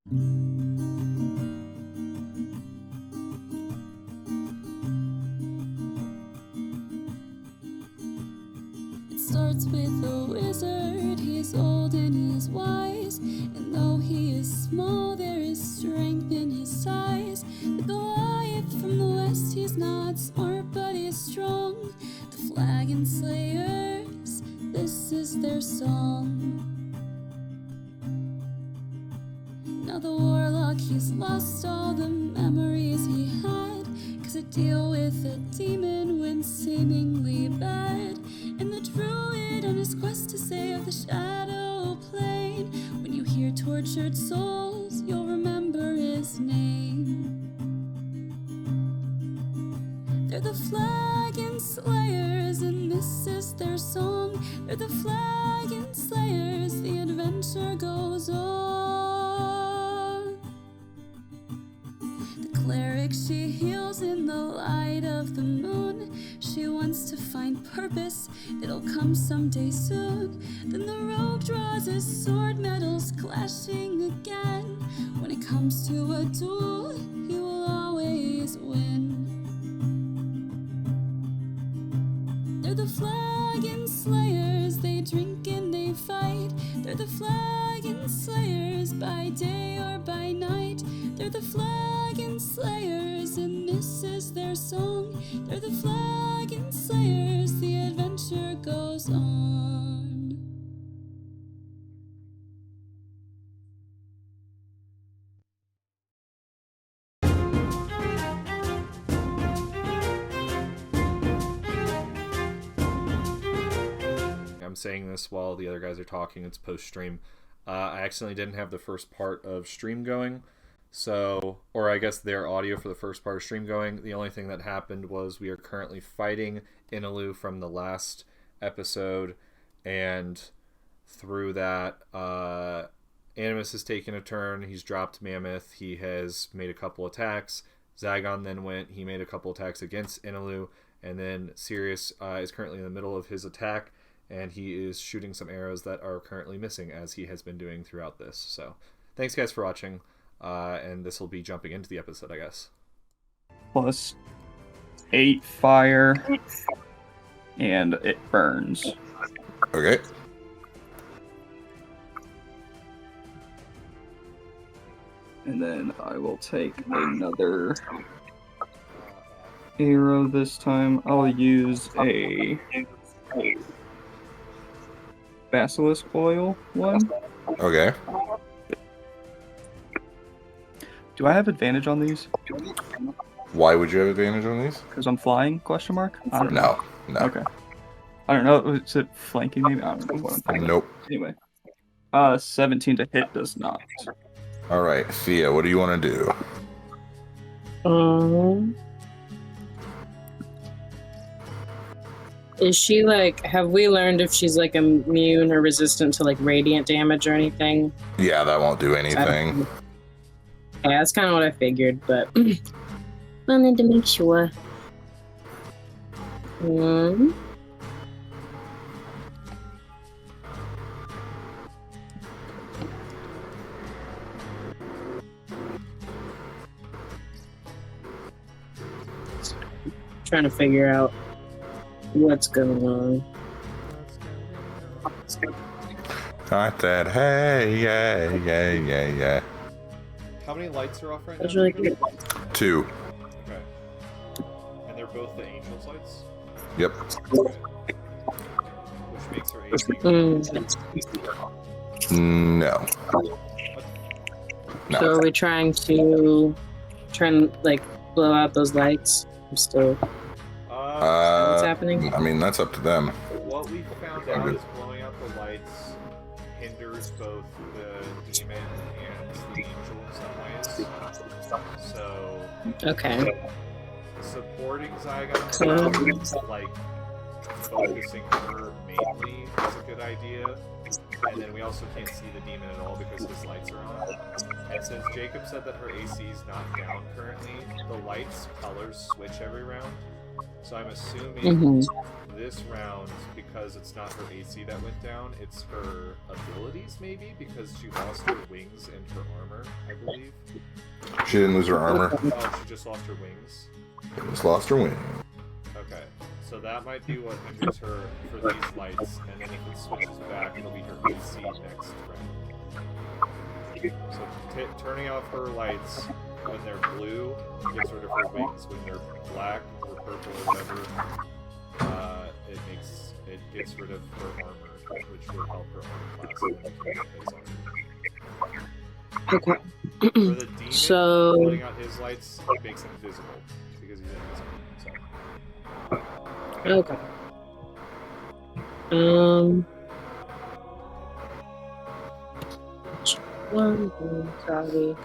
It starts with a wizard, he's old and he's wise, and though he is small, there is strength in his size. The Goliath from the west, he's not smart, but he's strong. The Flagon Slayers, this is their song. Now the warlock, he's lost all the memories he had, 'cause to deal with a demon went seemingly bad. And the druid on his quest to save the shadow plane, when you hear tortured souls, you'll remember his name. They're the Flagon Slayers, and this is their song. They're the Flagon Slayers, the adventure goes on. The cleric, she heals in the light of the moon. She wants to find purpose, it'll come someday soon. Then the rogue draws his sword, metals clashing again. When it comes to a duel, he will always win. They're the Flagon Slayers, they drink and they fight. They're the Flagon Slayers, by day or by night. They're the Flagon Slayers, and this is their song. They're the Flagon Slayers, the adventure goes on. I'm saying this while the other guys are talking. It's post-stream. I accidentally didn't have the first part of stream going. So, or I guess their audio for the first part of stream going. The only thing that happened was we are currently fighting Inalu from the last episode. And through that, Animus has taken a turn. He's dropped Mammoth. He has made a couple attacks. Zaigon then went. He made a couple attacks against Inalu. And then Sirius is currently in the middle of his attack. And he is shooting some arrows that are currently missing, as he has been doing throughout this. So, thanks guys for watching, and this will be jumping into the episode, I guess. Plus 8 fire, and it burns. Okay. And then I will take another arrow this time. I'll use a basilisk oil one. Okay. Do I have advantage on these? Why would you have advantage on these? Because I'm flying? Question mark. I don't know. No. Okay. I don't know. Is it flanking? Maybe I don't know what I'm thinking. Nope. Anyway, 17 to hit does not. All right, Thea, what do you want to do? Is she like, have we learned if she's like immune or resistant to like radiant damage or anything? Yeah, that won't do anything. Yeah, that's kind of what I figured, but wanted to make sure. Trying to figure out what's going on. Got that. Hey, yeah. How many lights are off right That's now? really good. 2. Okay. And they're both the Angel's lights? Yep. Okay. Which makes her AC. No. So are we trying to like blow out those lights? I'm still. What's happening? I mean, that's up to them. What we found out is blowing out the lights hinders both the demon and the angel in some ways. So, Okay. supporting Zaigon, like focusing her mainly is a good idea. And then we also can't see the demon at all because his lights are on. And since Jacob said that her AC is not down currently, the lights colors switch every round. So I'm assuming this round, because it's not her AC that went down, it's her abilities maybe, because she lost her wings and her armor, I believe. She didn't lose her armor. Oh, she just lost her wings. Just lost her wing. Okay, so that might be what hinders her for these lights, and then if it switches back, it'll be her AC next round. So turning off her lights when they're blue gets rid of her wings. When they're black or purple or whatever, it gets rid of her armor, which will help her armor class. Okay. For the demon, So putting out his lights makes him visible because he's invisible. So. okay. Sorry.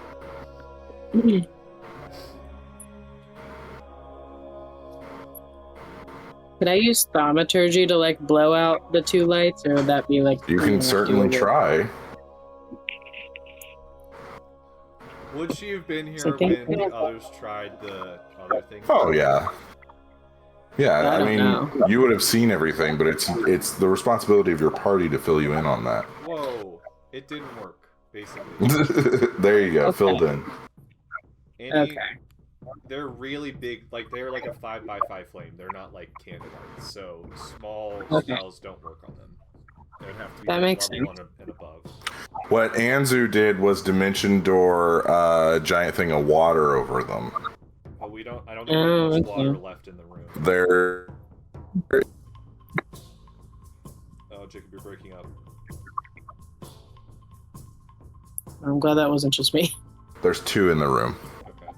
Could I use thaumaturgy to like blow out the two lights, or would that be like? You can certainly try. Would she have been here when the others tried the other thing? Oh yeah. Yeah, I mean, know. you would have seen everything, but it's the responsibility of your party to fill you in on that. Whoa, it didn't work, basically. There you go, Okay. filled in. Okay. They're really big, like they're like a 5x5 flame. They're not like candy lights, so small spells don't work on them. They would have to be That makes level sense. 1 and above. What Anzu did was dimension door a giant thing of water over them. But I don't think there's much water left in the room. They're... Oh, Jacob, you're breaking up. I'm glad that wasn't just me. There's 2 in the room. Okay.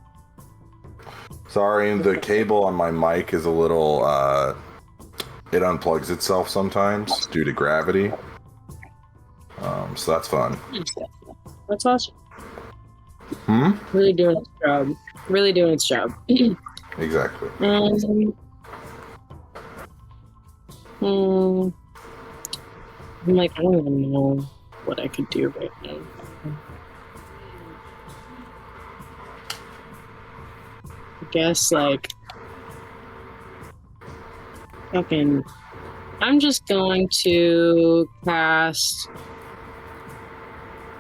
Sorry, the cable on my mic is a little, it unplugs itself sometimes due to gravity. So that's fun. That's awesome. Hmm? Really doing its job. Really doing its job. Exactly. I'm like, I don't even know what I could do right now. I guess, like, fucking, I'm just going to cast.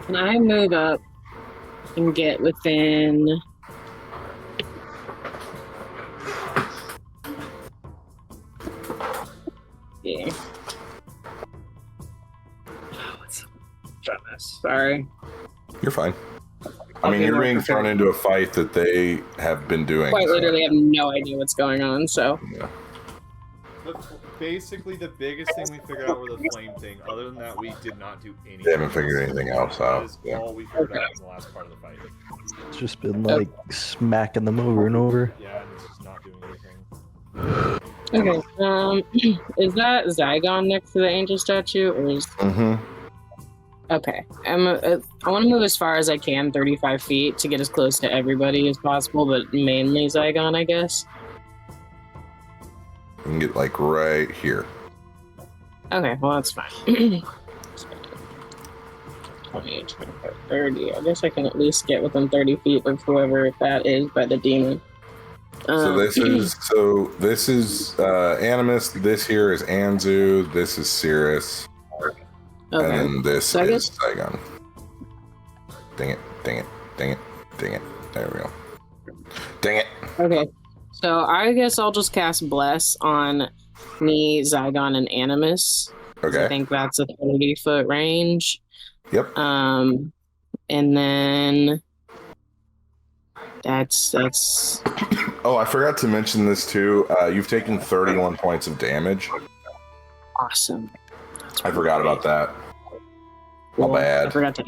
Can I move up and get within? Yeah. Sorry. You're fine. I mean, you're being thrown into a fight that they have been doing. Quite so- literally have no idea what's going on, so. Yeah. Basically, the biggest thing we figured out were the flame thing. Other than that, we did not do anything. They haven't figured anything else That out. is all we figured out in the last part of the fight. It's just been like smacking them over and over. Yeah, and it's just not doing anything. Okay, is that Zaigon next to the angel statue, or is... Mm-hmm. Okay, I want to move as far as I can, 35 feet, to get as close to everybody as possible, but mainly Zaigon, I guess. You can get like right here. Okay, well, that's fine. 20, 25, 30. I guess I can at least get within 30 feet of whoever that is by the demon. So this is Animus. This here is Anzu. This is Cirrus. Okay. And then this So I is guess- Zaigon. Dang it, dang it, dang it, dang it. There we go. Dang it. Okay, so I guess I'll just cast Bless on me, Zaigon, and Animus. Okay. I think that's a 30-foot range. Yep. And then that's Oh, I forgot to mention this too. You've taken 31 points of damage. awesome. I forgot about that. My Cool. I bad. forgot to.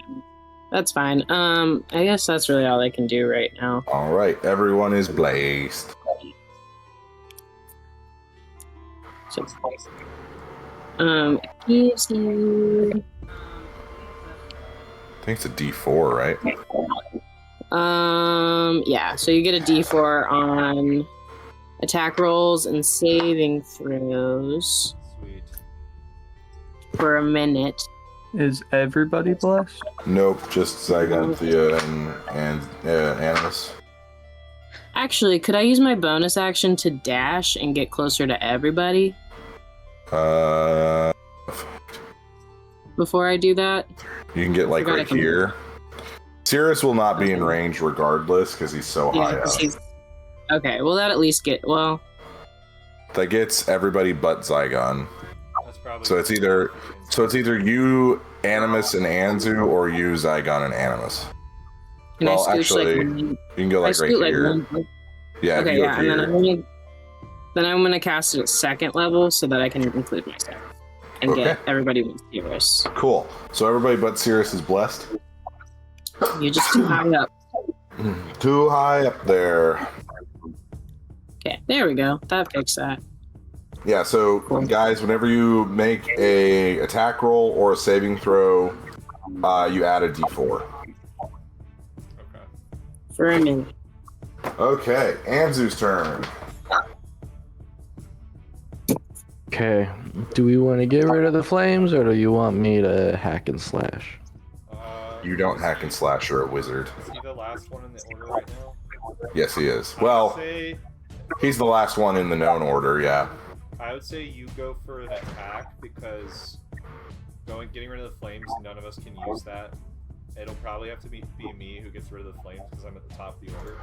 That's fine. I guess that's really all I can do right now. All right, everyone is blazed. So, easy. I think it's a D4, right? Yeah. So you get a D4 on attack rolls and saving throws Sweet. for a minute. Is everybody blessed? Nope, just Zygon, Thea, and Animus. Actually, could I use my bonus action to dash and get closer to everybody before I do that? You can get like right here. Cirrus will not be in range regardless because he's so high up. Okay, well that at least that gets everybody but Zaigon. That's probably So it's either you, Animus, and Anzu, or you, Zaigon, and Animus. Can well, I scooch, actually, you can go like right here. Yeah. Okay, yeah, and then I'm gonna cast it at second level so that I can include myself and get everybody with Cirrus. Cool. So everybody but Cirrus is blessed. You're just too high up. Too high up there. Okay, there we go. That fixed that. Yeah, so guys, whenever you make a attack roll or a saving throw, you add a d4. Okay. For a minute. Okay, Anzu's turn. Okay. Do we want to get rid of the flames, or do you want me to hack and slash? You don't hack and slash, you're a wizard. Is he the last one in the order right now? Yes, he is. Well, he's the last one in the known order, yeah. I would say you go for an attack because getting rid of the flames, none of us can use that. It'll probably have to be me who gets rid of the flames because I'm at the top of the order,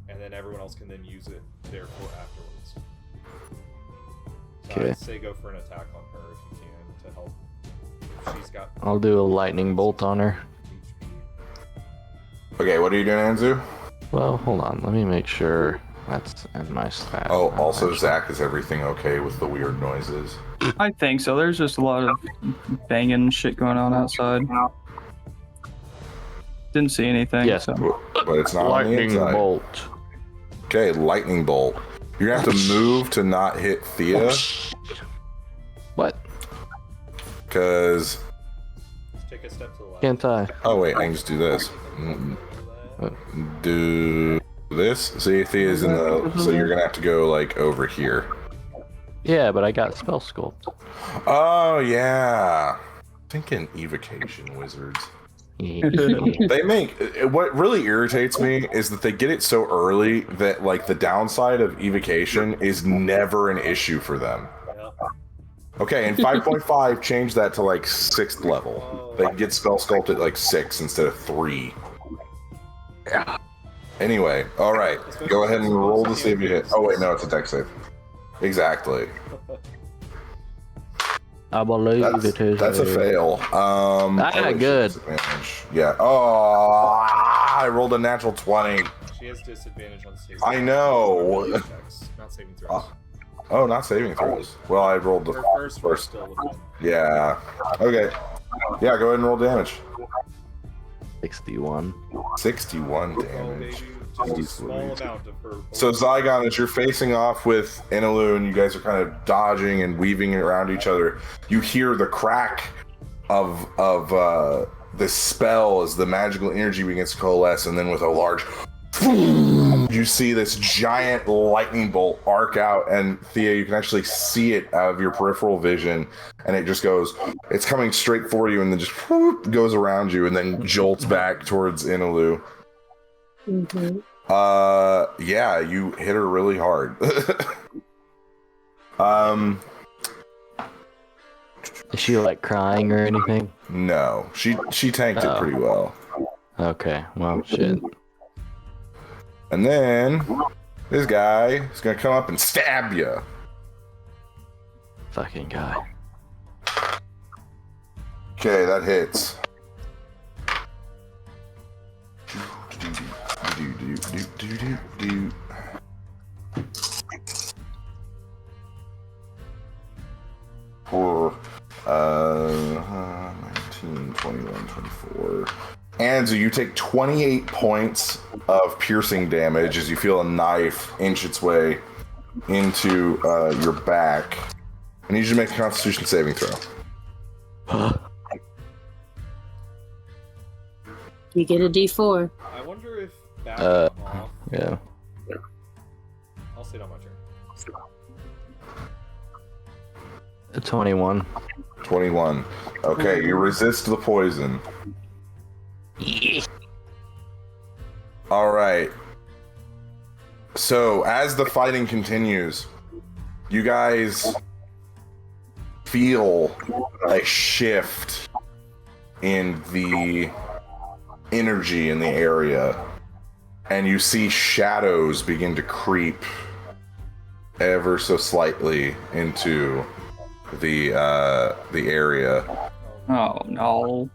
and then everyone else can then use it therefore afterwards. So Okay. I'd say go for an attack on her if you can to help. She's got. I'll do a lightning bolt on her. Okay, what are you doing, Anzu? Well, hold on. Let me make sure that's in my slash. Oh, also, Zach, is everything okay with the weird noises? I think so. There's just a lot of banging shit going on outside. Didn't see anything. Yes. So. But it's not on the Lightning inside. bolt. Okay, lightning bolt. You're gonna have to move to not hit Thea, What? because... Take a step to the left. Can't I? Oh wait, I can just do this. Do this. See, Thea's in the... So you're gonna have to go, like, over here. Yeah, but I got spell sculpt. Oh, yeah. Thinking evocation wizards. They make... What really irritates me is that they get it so early that, like, the downside of evocation is never an issue for them. Okay, in 5.5, change that to, like, 6th level. They get spell sculpt at, like, 6 instead of 3. Anyway, alright. Go ahead and roll to see if you hit. Oh, wait, no, it's a dex save. Exactly. I believe it is. That's a fail. Good. Yeah. Oh, I rolled a natural 20. She has disadvantage on saving. I know. Checks, not saving throws. Oh, not saving throws. Well, I rolled the Her first still with them. Yeah. Okay. Yeah, go ahead and roll damage. 61. 61 Oh, damage. baby. Just a small amount of her. So Zaigon, as you're facing off with Inalu and you guys are kind of dodging and weaving around each other, you hear the crack of this spell as the magical energy begins to coalesce, and then with a large you see this giant lightning bolt arc out, and Thea, you can actually see it out of your peripheral vision, and it just goes, it's coming straight for you, and then just goes around you, and then jolts back towards Inalu. Mm-hmm. Yeah, you hit her really hard. Is she like crying or anything? No, she tanked it pretty well. Okay, well, shit. And then this guy is gonna come up and stab you. Fucking guy. Okay, that hits. For 19, 21, 24. Anzu, you take 28 points of piercing damage as you feel a knife inch its way into your back. I need you to make a Constitution saving throw. You get a D4. I wonder if back off. Yeah. I'll sit on my turn. 21. 21. Okay, you resist the poison. All right. So as the fighting continues, you guys feel a shift in the energy in the area, and you see shadows begin to creep ever so slightly into the area. Oh no.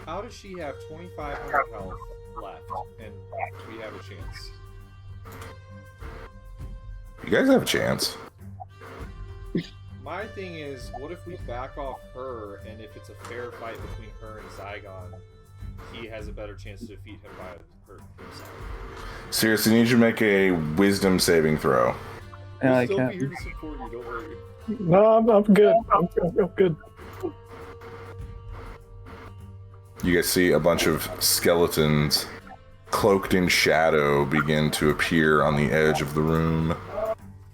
How does she have 2,500 health left, and we have a chance? You guys have a chance. My thing is, what if we back off her, and if it's a fair fight between her and Zaigon, he has a better chance to defeat him by himself? Seriously, I need you to make a wisdom saving throw. Yeah, I I'll still be here can't. to support you, don't worry. No, I'm good. I'm good. You guys see a bunch of skeletons cloaked in shadow begin to appear on the edge of the room.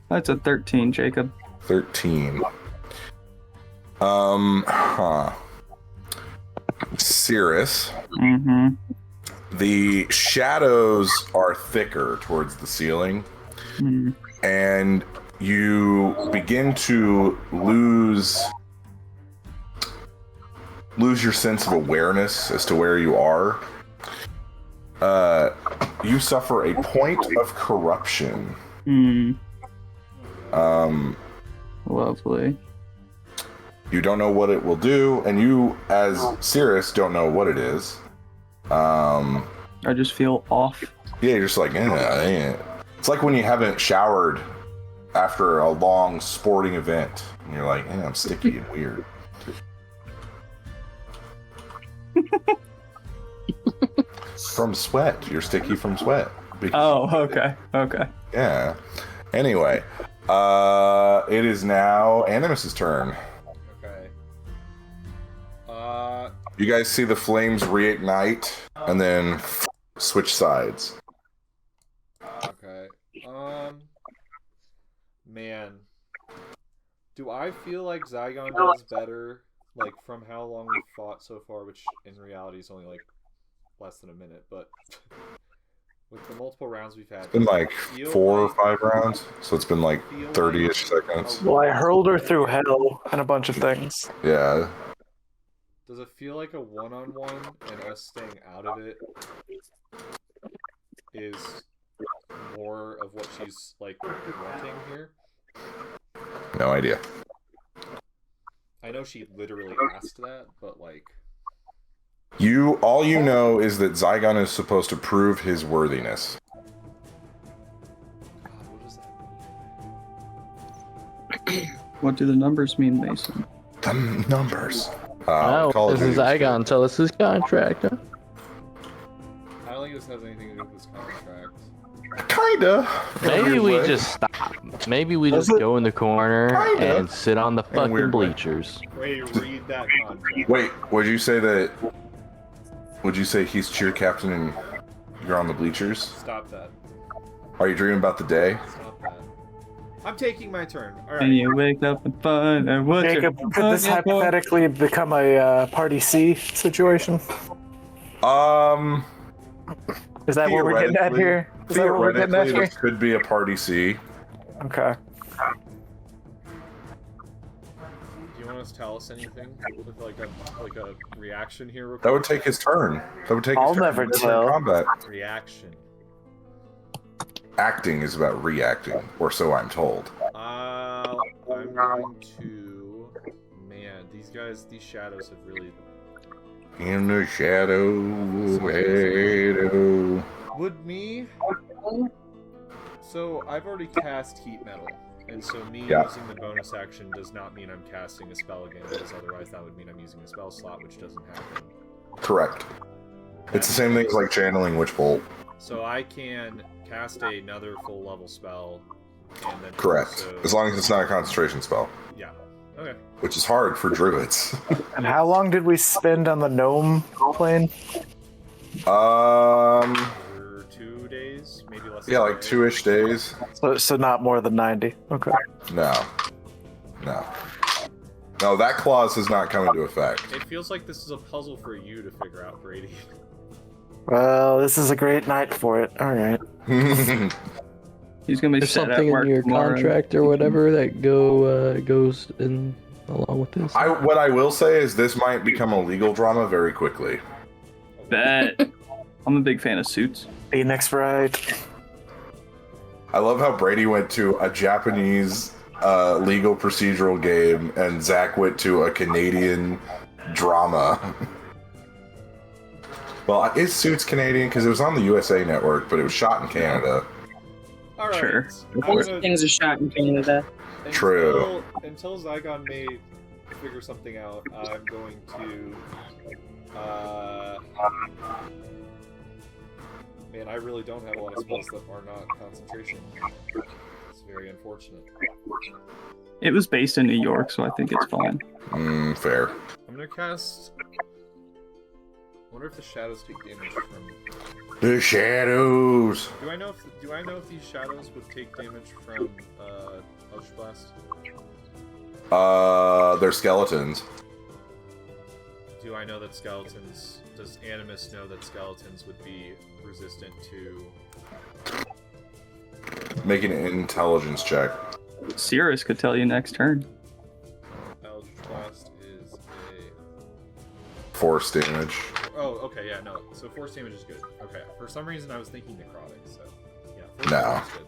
That's a 13, Jacob. 13. Cirrus. Mm-hmm. The shadows are thicker towards the ceiling, and you begin to lose your sense of awareness as to where you are. You suffer a point of corruption. Lovely. You don't know what it will do, and you, as Cirrus, don't know what it is. I just feel off. Yeah, you're just like, eh. It's like when you haven't showered after a long sporting event, and you're like, I'm sticky and weird. From sweat. You're sticky from sweat. Oh, okay. Yeah. Anyway, it is now Animus's turn. Okay. You guys see the flames reignite and then switch sides. Okay. Man. Do I feel like Zaigon does better, like, from how long we've fought so far, which in reality is only, like, less than a minute, but with the multiple rounds we've had... It's been like 4 or 5 rounds, so it's been like 30-ish seconds. Well, I hurled her through hell and a bunch of things. Yeah. Does it feel like a one-on-one, and us staying out of it is more of what she's, like, wanting here? No idea. I know she literally asked that, but, like... All you know is that Zaigon is supposed to prove his worthiness. God, what does that mean? What do the numbers mean, Mason? The numbers. Oh, Call of this is Duty. Zaigon. Tell us his contract. Huh? I don't think this has anything to do with this contract. Kinda. Maybe we Way. just stop. Maybe we just Does it? go in the corner Kinda. and sit on the In a fucking weird way. bleachers. Wait, read that contract. Wait, would you say that... Would you say he's cheer captain and you're on the bleachers? Stop that. Are you dreaming about the day? Stop that. I'm taking my turn. And Alright. you wake up and find out what Jacob, you're could this looking for. hypothetically become a Party C situation? Is that what we're getting at here? Is that what we're getting at Theoretically, here? this could be a party C. Okay. Do you want us to tell us anything with like a reaction here? Real That would quick? take his turn. That would take I'll his turn. never It's different tell. Combat. Reaction. Acting is about reacting, or so I'm told. I'm going to. Man, these shadows have really. In the shadow. Would me. So I've already cast Heat Metal, and so me Yeah. using the bonus action does not mean I'm casting a spell again, because otherwise that would mean I'm using a spell slot, which doesn't happen. Correct. It's the same thing as like channeling Witch Bolt. So I can cast another full level spell, and then Correct. also- As long as it's not a concentration spell, Yeah. Okay. which is hard for druids. And how long did we spend on the gnome plane? For 2 days, maybe less. Yeah, than like 2 2-ish days. So not more than 90. Okay. No, that clause has not come into effect. It feels like this is a puzzle for you to figure out, Brady. Well, this is a great night for it. All right. He's gonna be There's set at something in work your tomorrow. contract or whatever that goes in along with this. What I will say is this might become a legal drama very quickly. Bet. I'm a big fan of Suits. Phoenix Wright. I love how Brady went to a Japanese legal procedural game and Zach went to a Canadian drama. Well, is Suits Canadian? Because it was on the USA Network, but it was shot in Canada. All right. Sure. Most things are shot in Canada. True. Until Zaigon may figure something out, I'm going to. Man, I really don't have a lot of spells that are not concentration. It's very unfortunate. It was based in New York, so I think it's fine. Fair. I'm gonna cast. I wonder if the shadows take damage from. The shadows. Do I know if these shadows would take damage from Eldritch Blast? They're skeletons. Do I know that skeletons? Does Animus know that skeletons would be resistant to? Make an intelligence check. Cirrus could tell you next turn. Eldritch Blast is a. Force damage. Oh, okay, yeah, no. So force damage is good. Okay, for some reason I was thinking necrotic. So yeah, force No. damage is good.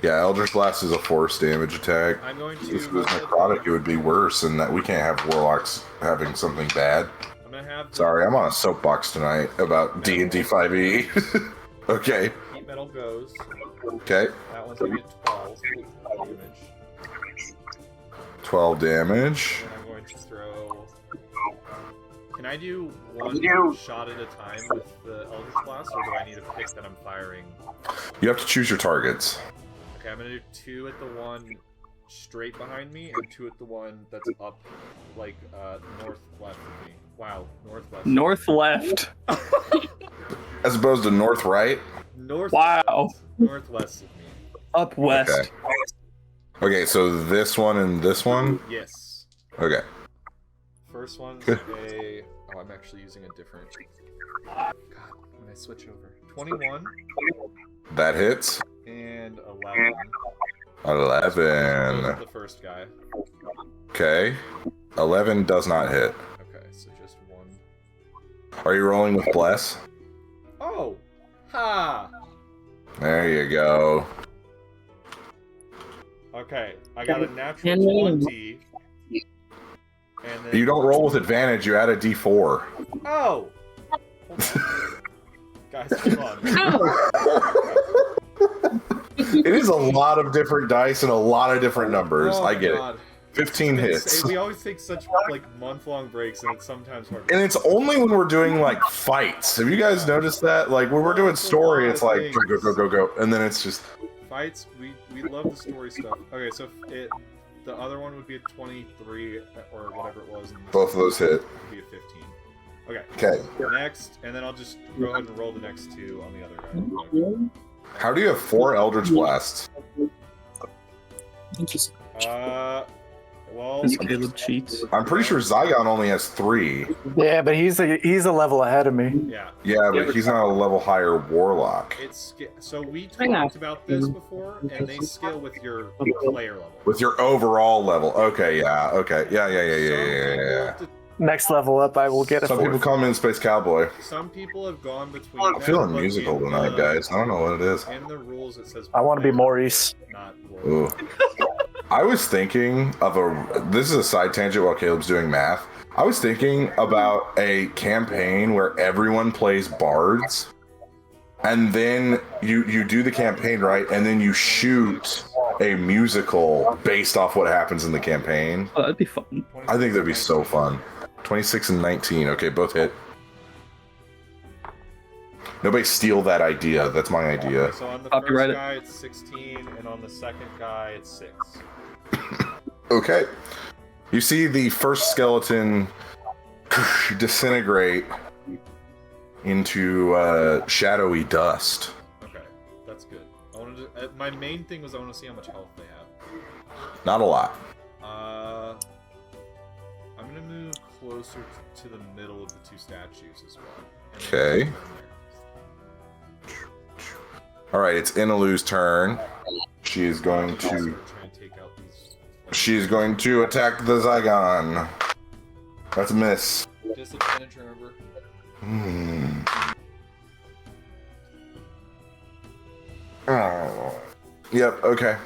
Yeah, Eldritch Blast is a force damage attack. I'm going to. If it was necrotic, it would be worse, and that we can't have warlocks having something bad. I'm gonna have. Sorry, I'm on a soapbox tonight about D&D 5e. Okay. Heat metal goes. Okay. That one's gonna get 12 damage. 12 damage. And I'm going to throw. Can I do one shot at a time with the Eldritch Blast, or do I need to pick that I'm firing? You have to choose your targets. Okay, I'm gonna do 2 at the one straight behind me, and 2 at the one that's up, like, north left of me. Wow, north left. North left. As opposed to north right. North. Wow. Northwest of me. Up west. Okay. Okay, so this one and this one? Yes. Okay. First one's a. Oh, I'm actually using a different. God, when I switch over. 21 That hits. and 11. 11. Those are the first guy. Okay. 11 does not hit. Okay, so just 1. Are you rolling with Bless? Oh! Ha! There you go. Okay, I got a natural 20. And then. You don't roll with advantage, you add a d4. Oh! Guys, hold on. It is a lot of different dice and a lot of different numbers. Oh I my get God. it. 15 hits. We always take such like month-long breaks, and it's sometimes hard. And it's only when we're doing like fights. Have you guys noticed that? Like when we're doing story, it's like go go go go, and then it's just Fights. We love the story stuff. Okay, so the other one would be a 23 or whatever it was. And both of those hit. would be a 15. Okay. Okay. Next, and then I'll just go ahead and roll the next 2 on the other guy. How do you have 4 Eldritch Blasts? Interesting. Well, Because Caleb cheats. I'm pretty sure Zaigon only has 3. Yeah, but he's a level ahead of me. yeah. Yeah, but he's not a level higher warlock. It's so we Hang on. talked about this before, and they scale with your player level. With your overall level. Okay, yeah, okay. Yeah. Next level up, I will get a Some people fourth. call me in Space Cowboy. Some people have gone between. I'm feeling but musical in tonight, guys. I don't know what it is. In the rules, it says. I want to be player, Maurice. Not Ooh. I was thinking of this is a side tangent while Caleb's doing math. I was thinking about a campaign where everyone plays bards, and then you do the campaign right, and then you shoot a musical based off what happens in the campaign. Oh, that'd be fun. I think that'd be so fun. 26 and 19. Okay, both hit. Nobody steal that idea. That's my idea. Okay, so on the Copyright first it. guy, it's 16, and on the second guy, it's 6. Okay. You see the first skeleton disintegrate into shadowy dust. Okay, that's good. I wanted to, my main thing was I want to see how much health they have. Not a lot. I'm gonna move closer to the middle of the 2 statues as well. And then Okay. go from there. All right, it's Inalu's turn. She is going to. Try and take out these. She's going to attack the Zaigon. That's a miss. Disadvantage, remember? Oh. Yep. Okay.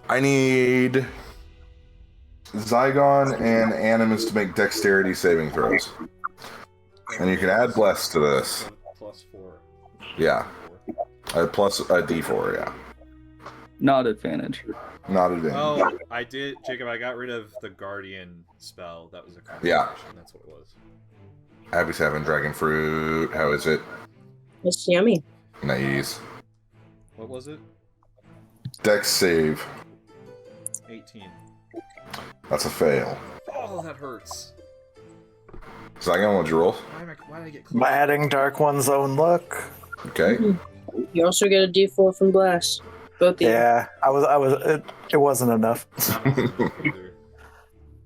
I need Zaigon and Animus to make dexterity saving throws. And you can add bless to this. +4. Yeah. Plus a d4, yeah. Not advantage. Not advantage. Oh, I did, Jacob. I got rid of the Guardian spell. That was a Yeah. That's what it was. Abby's having dragon fruit. How is it? It's yummy. Nice. What was it? Dex save. 18. That's a fail. Oh, that hurts. Zaigon, what'd you roll? Why did I get close? I'm adding Dark One's own luck. Okay. You also get a D4 from Blast. Both of you. Yeah, it wasn't enough.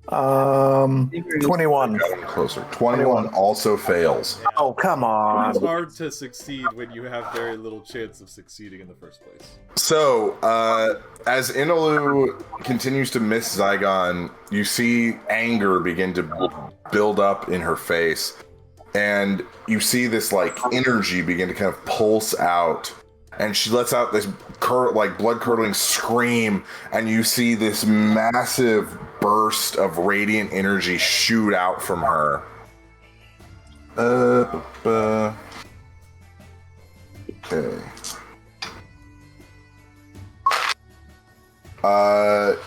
21. Got him closer. 21 also fails. Oh, come on. It's hard to succeed when you have very little chance of succeeding in the first place. So, as Inalu continues to miss Zaigon, you see anger begin to build up in her face. And you see this, like, energy begin to kind of pulse out. And she lets out this, blood-curdling scream. And you see this massive burst of radiant energy shoot out from her. Okay.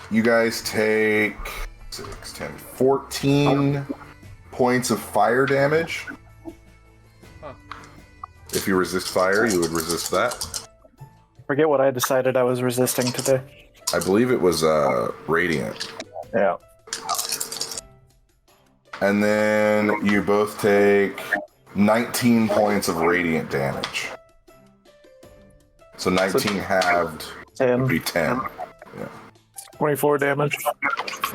You guys take 6, 10, 14 points of fire damage. Huh. If you resist fire, you would resist that. Forget what I decided I was resisting today. I believe it was radiant. Yeah. And then you both take 19 points of radiant damage. So 19 halved 10. would be 10. 24 damage.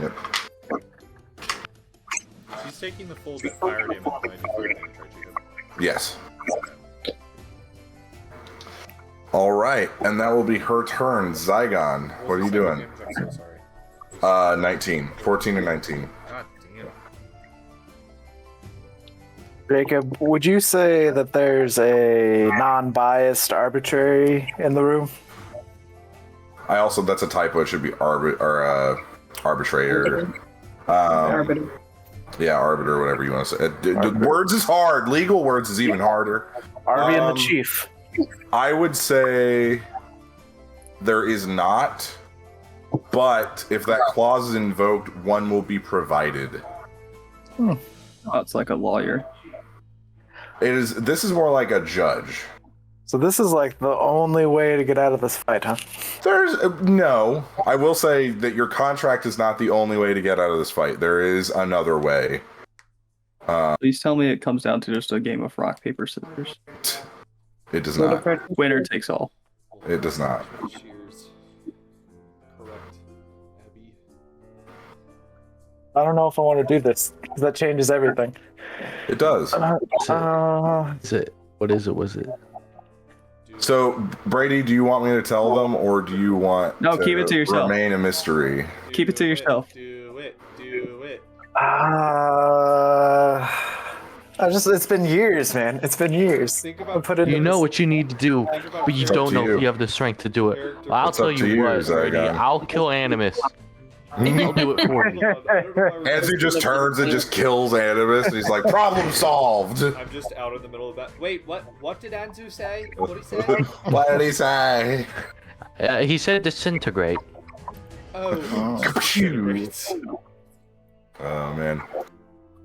Yep. She's taking the full fire damage, fire damage, right, Jacob? Yes. All right, and that will be her turn. Zaigon, what are you doing? I'm so sorry. 19. 14 and 19. God damn. Jacob, would you say that there's a non-biased arbitrary in the room? That's a typo. It should be arbitrator. Arbiter. Yeah, arbiter, whatever you want to say. Words is hard. Legal words is even harder. Arby and the Chief. I would say there is not, but if that clause is invoked, one will be provided. Oh, it's like a lawyer. This is more like a judge. So this is like the only way to get out of this fight, huh? There's no. I will say that your contract is not the only way to get out of this fight. There is another way. Please tell me it comes down to just a game of rock, paper, scissors. It does not. Winner takes all. It does not. Cheers. Correct, Abby. I don't know if I want to do this, because that changes everything. It does. Is it? What is it? Was it? So, Brady, do you want me to tell them, or do you want No, keep it to yourself. Remain a mystery. Keep it to yourself. Do it. Do it. It's been years, man. It's been years. Think I about put it You in know this- what you need to do, but you It's up don't to know you. if you have the strength to do it. Character- I'll It's tell up to you you, what, Brady. Zaigon. I'll kill Animus. I'll do it for you. Anzu just turns and just kills Animus, and he's like, "Problem solved." I'm just out in the middle of that. Wait, what? What did Anzu say? What did he say? What did he say? He said disintegrate. Oh. Oh man.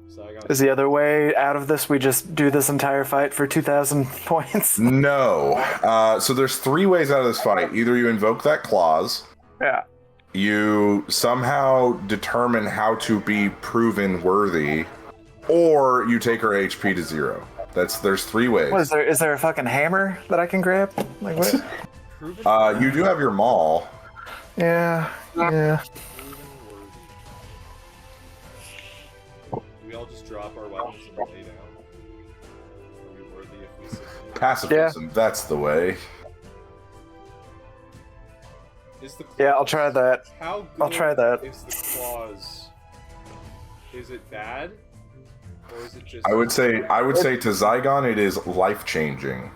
Saigon. Is the other way out of this? We just do this entire fight for 2,000 points? No. So there's 3 ways out of this fight. Either you invoke that clause, Yeah. you somehow determine how to be proven worthy, or you take her HP to 0. There's 3 ways. What is there a fucking hammer that I can grab? Like what? You do have your maul. Yeah. all just drop our weapons and lay down? Are we worthy if we sit down? Pacifism, that's the way. Is the Yeah, I'll try that. How good I'll try that. is the claws? Is it bad? Or is it just... I would say to Zaigon it is life-changing.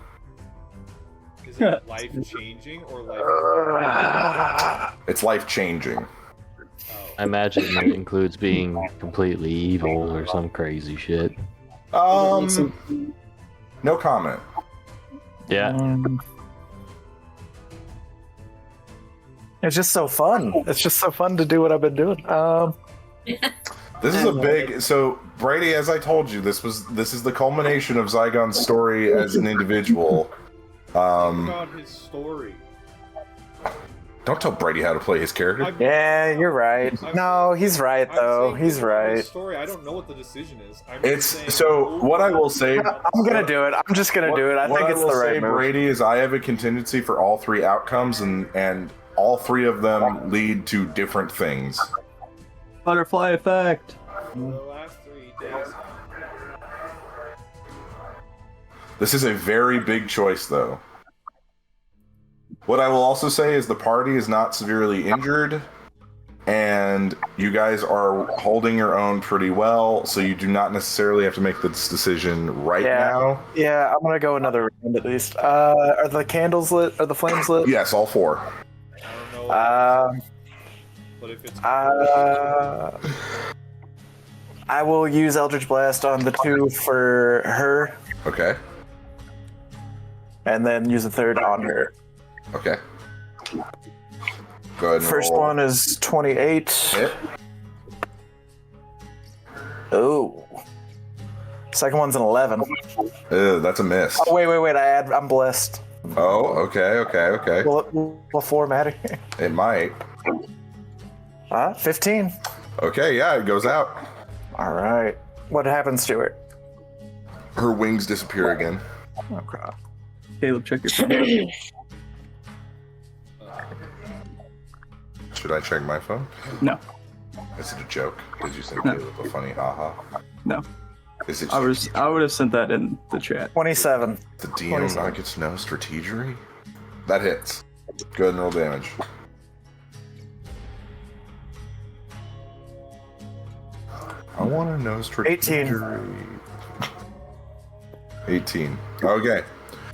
Is it life-changing or life... It's life-changing. Oh. I imagine it includes being completely evil or some crazy shit. No comment. Yeah. It's just so fun. It's just so fun to do what I've been doing. This is a big. So Brady, as I told you, this is the culmination of Zaigon's story as an individual. Think about his story. Don't tell Brady how to play his character. Yeah, you're right. No, he's right I'm though. saying He's think about his right. Story. I don't know what the decision is. I'm It's just saying so. What I will say. I'm gonna do it. I'm just gonna do it. I What think it's will the say, right move. Brady, is I have a contingency for all three outcomes, and all three of them lead to different things. Butterfly effect. For the last 3 days. This is a very big choice, though. What I will also say is the party is not severely injured, and you guys are holding your own pretty well, so you do not necessarily have to make this decision right now. Yeah, I'm gonna go another round at least. Are the candles lit? Are the flames lit? Yes, all four. I don't know. But if it's I will use Eldritch Blast on the 2 for her, Okay. and then use a third on her. Okay. Go ahead and First roll. one is 28. Hit. Oh. Second one's an 11. That's a miss. Oh, wait. I'm blessed. Oh, okay. Will 4 matter? It might. 15. Okay, yeah, it goes out. All right. What happens to her? Her wings disappear again. Okay. Caleb, check your phone. Should I check my phone? No, Is it a joke? Did you say Caleb a funny haha? no. Is it I would have sent that in the chat. 27. the DM not get to know strategery? That hits. Go ahead and roll damage. I want to know strategery. 18. Okay.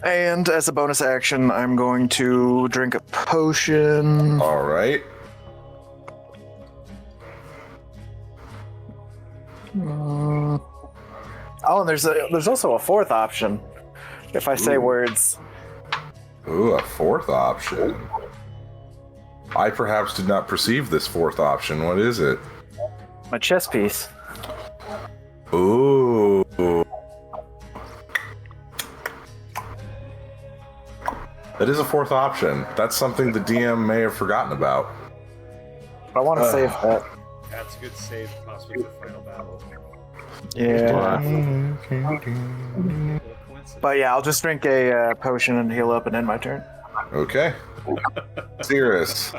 And as a bonus action, I'm going to drink a potion. All right. Oh, and there's also a fourth option. If I say words. Ooh, a fourth option. I perhaps did not perceive this fourth option. What is it? My chess piece. Ooh. That is a fourth option. That's something the DM may have forgotten about. I want to save that. That's a good save, possibly for final battle. Yeah. What a coincidence. But yeah, I'll just drink a potion and heal up and end my turn. Okay. Cirrus.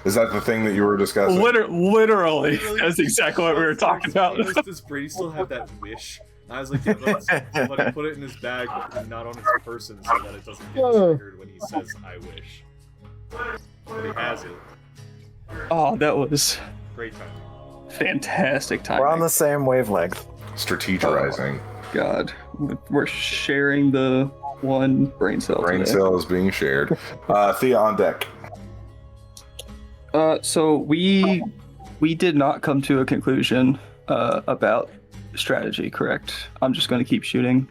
Is that the thing that you were discussing? Literally, that's exactly what we were talking about. Does Brady still have that wish? I was like, yeah, but put it in his bag, but not on his person, so that it doesn't get triggered when he says "I wish." But he has it. Oh, that was Great timing. fantastic timing. We're on the same wavelength. Strategizing. God, we're sharing the one brain cell. Brain today. cell is being shared. Thea on deck. So we did not come to a conclusion about strategy, correct? I'm just going to keep shooting.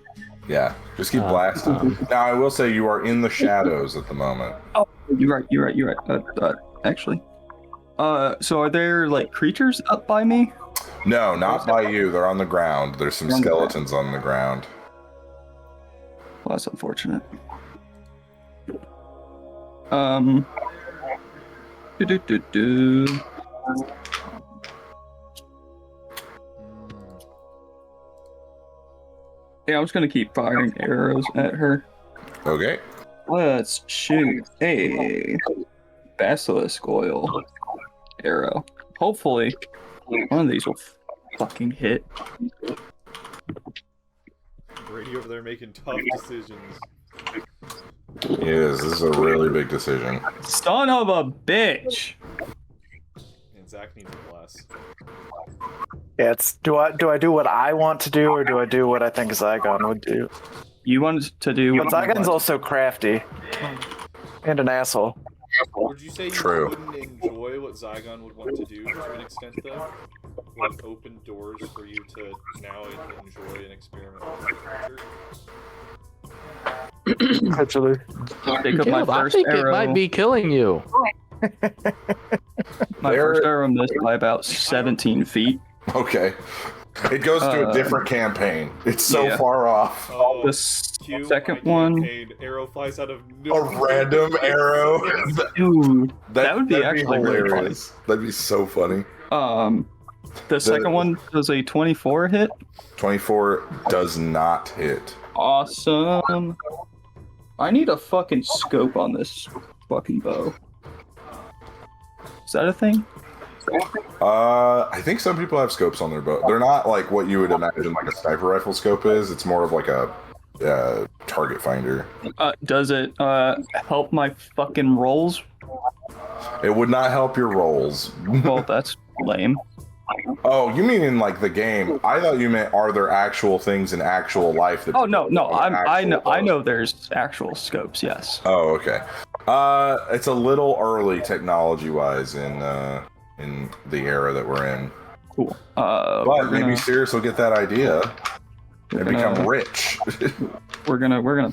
Yeah, just keep blasting. Now, I will say you are in the shadows at the moment. Oh, you're right. Actually. So are there like creatures up by me? No, not by you. They're on the ground. There's some On the ground. skeletons on the ground. Well, that's unfortunate. Do. Yeah, I'm just gonna keep firing arrows at her. Okay. Let's shoot a basilisk oil arrow. hopefully one of these will fucking hit. Brady over there making tough decisions. Yes, this is a really big decision. Son of a bitch! And Zach needs a bless. Yeah, it's do I do what I want to do, or do I do what I think Zaigon would do? You wanted to do. But Zaigon's also crafty and an asshole. Would you say you True. wouldn't enjoy what Zaigon would want to do to an extent, though? Would open doors for you to now enjoy and experiment with the future? Actually, Pick up my Caleb, I first think arrow. it might be killing you. My first arrow missed by about 17 feet. Okay. It goes to a different campaign. It's so yeah. far off. Oh, The cue second my one, campaign. Arrow flies out of A random arrow. dude, that would be that'd actually really funny. That'd be so funny. The second one does a 24 hit. 24 does not hit. Awesome. I need a fucking scope on this fucking bow. Is that a thing? I think some people have scopes on their bow. They're not like what you would imagine like a sniper rifle scope is. It's more of like a target finder. Does it help my fucking rolls? It would not help your rolls. Well, that's lame. Oh, you mean in like the game? I thought you meant are there actual things in actual life that? Oh no, I know actual there's actual scopes. Yes. Oh, okay. It's a little early technology-wise in the era that we're in. Cool. But maybe Sirius will get that idea and become rich. We're gonna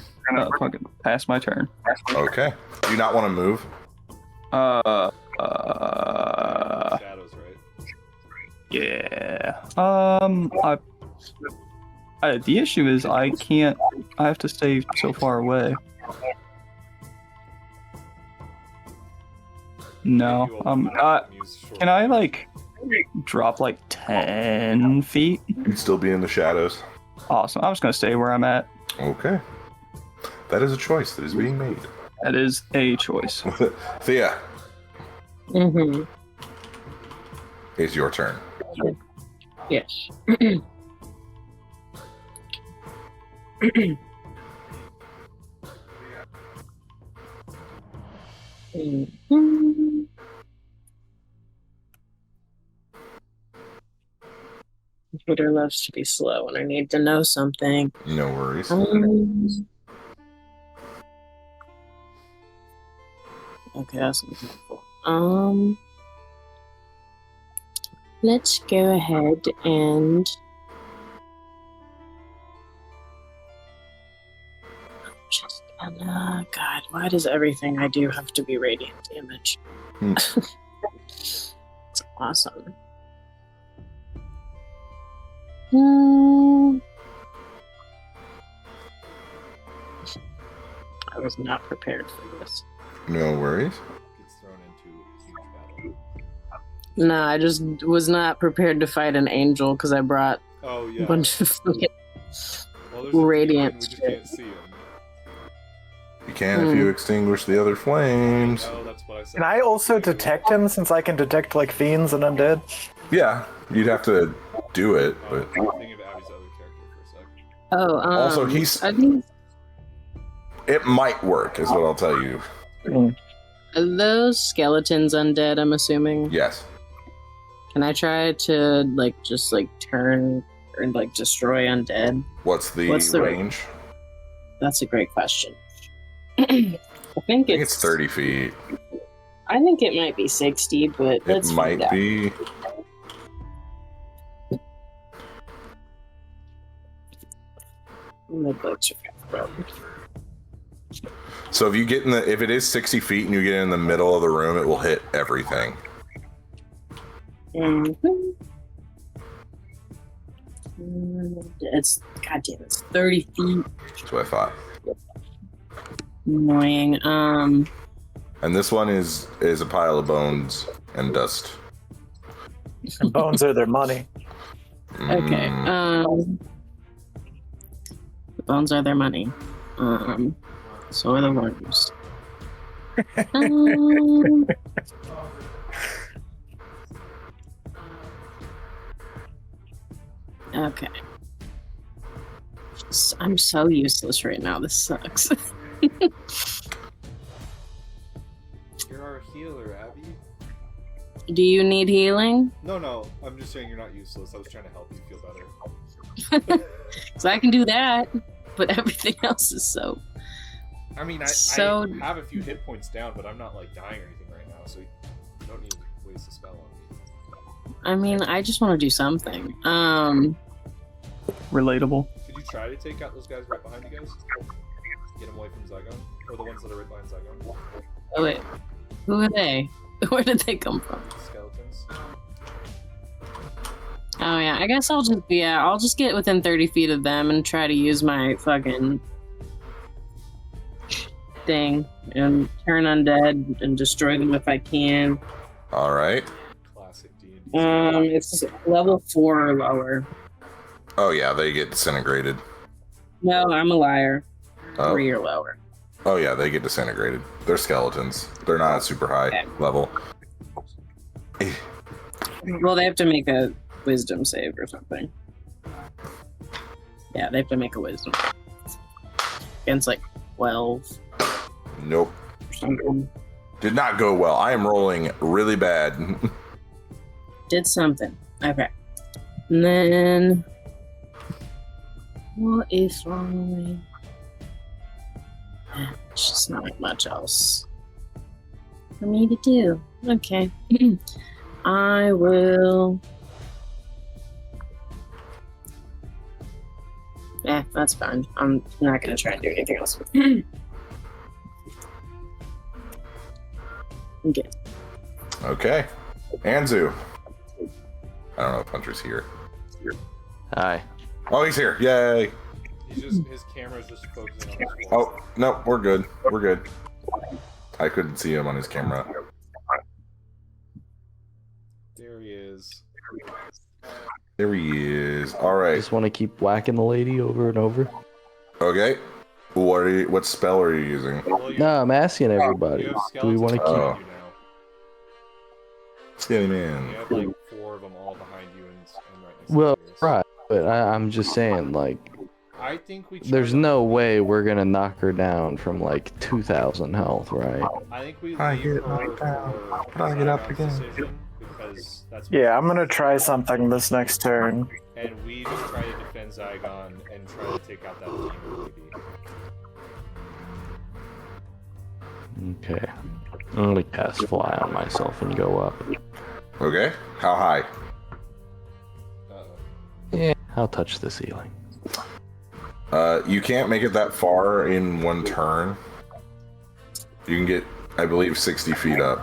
fucking pass my turn. Okay. Do you not want to move? Shadows, right? Yeah. The issue is I can't. I have to stay so far away. No. Can I like drop like 10 feet? You'd still be in the shadows. Awesome. I'm just gonna stay where I'm at. Okay. That is a choice that is being made. That is a choice. Thea, Mm-hmm. it's your turn. Yes. Computer loves to be slow when I need to know something. No worries. Okay, that's helpful. Let's go ahead and just God, why does everything I do have to be radiant damage? It's awesome. I was not prepared for this. No worries. Gets thrown into a huge battle. No, I just was not prepared to fight an angel because I brought Oh yeah. a bunch of Well, there's a radiant demon, we just shit. can't see him. You can if you extinguish the other flames. Oh, that's what I said. can I also detect him since I can detect like fiends and undead? Yeah, you'd have to do it, but I'm thinking of Abby's other character for a second. Oh, Also, he's- I think it might work, is what I'll tell you. are those skeletons undead, I'm assuming. Yes. Can I try to just turn or destroy undead? What's the range? That's a great question. I think It's 30 feet. I think it might be 60, but It let's might find out. be. My books are broken. So if you get if it is 60 feet and you get in the middle of the room, it will hit everything. Mm-hmm. It's goddamn. It's 30 feet. That's what I thought. Annoying. And this one is a pile of bones and dust. And bones are their money. Okay. The bones are their money. So are the worms. Okay. I'm so useless right now. This sucks. You're our healer, Abby. Do you need healing? No. I'm just saying you're not useless. I was trying to help you feel better. So I can do that, but everything else is so. I mean, I have a few hit points down, but I'm not like dying or anything right now, so you don't need to waste a spell on me. I mean, I just want to do something. Relatable. Could you try to take out those guys right behind you guys? Get them away from Zaigon? Or the ones that are right behind Zaigon? Oh wait, who are they? Where did they come from? Skeletons. Oh yeah, I guess I'll just get within 30 feet of them and try to use my fucking thing and turn undead and destroy them if I can. All right. Classic D&D. It's level 4 or lower. Oh yeah, they get disintegrated. No, I'm a liar. Oh. 3 or lower. Oh yeah, they get disintegrated. They're skeletons. They're not super high level. Well, they have to make a wisdom save or something. Yeah, they have to make a wisdom. Against like 12 Nope. or something. Did not go well. I am rolling really bad. Did something. Okay. And then what is wrong with me? There's just not much else for me to do. Okay. I will. Yeah, that's fine. I'm not gonna try and do anything else. Okay. Okay. Anzu. I don't know if Hunter's here. Hi. Oh, he's here. Yay. His camera's just focusing on his Oh, no, we're good. We're good. I couldn't see him on his camera. There he is. There he is. All right. Just want to keep whacking the lady over and over. Okay. What spell are you using? Well, you, No, I'm asking you everybody. have Do we want to skeletons keep? behind you now. Skinny You man. have like 4 of them all behind you and right next Well, to you. right, but I'm just saying, like, I think we. there's no way we're gonna knock her down from like 2,000 health, right? I think we. I leave get her knocked down, for but I get up Zaigon's again. decision, because that's. Yeah, I'm gonna try something this next turn. And we just try to defend Zaigon and try to take out that demon maybe. Okay. I'm gonna cast Fly on myself and go up. Okay. How high? Uh-oh. Yeah, I'll touch the ceiling. You can't make it that far in one turn. You can get, I believe, 60 feet up.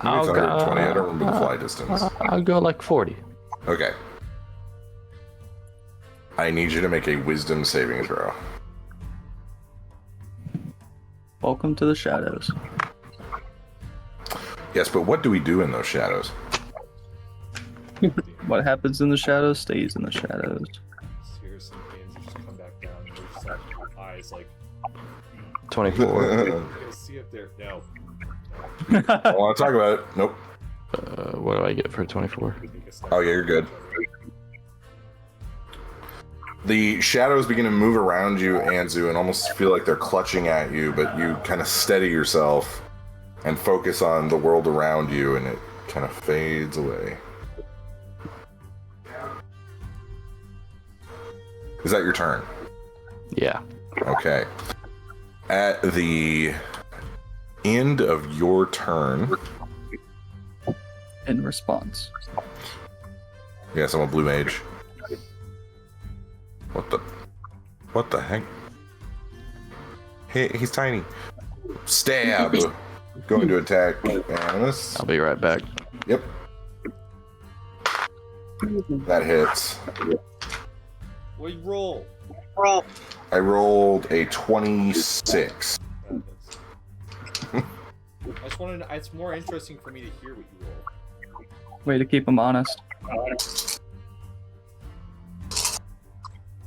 Maybe it's 120. I don't remember the fly distance. I'll go like 40. Okay. I need you to make a wisdom saving throw. Welcome to the shadows. Yes, but what do we do in those shadows? What happens in the shadows stays in the shadows. Seriously, hands just come back down. And there's just like eyes like. 24. You guys see up there? No. I want to talk about it. Nope. What do I get for 24? Oh, yeah, you're good. The shadows begin to move around you, Anzu, and almost feel like they're clutching at you, but you kind of steady yourself and focus on the world around you, and it kind of fades away. Is that your turn? Yeah. Okay. At the end of your turn... In response. Yes, I'm a blue mage. What the heck? Hey, he's tiny. Stab! Going to attack Animus. I'll be right back. Yep. That hits. What do you roll? I rolled a 26. That hits. I just wanted to, it's more interesting for me to hear what you roll. Way to keep them honest.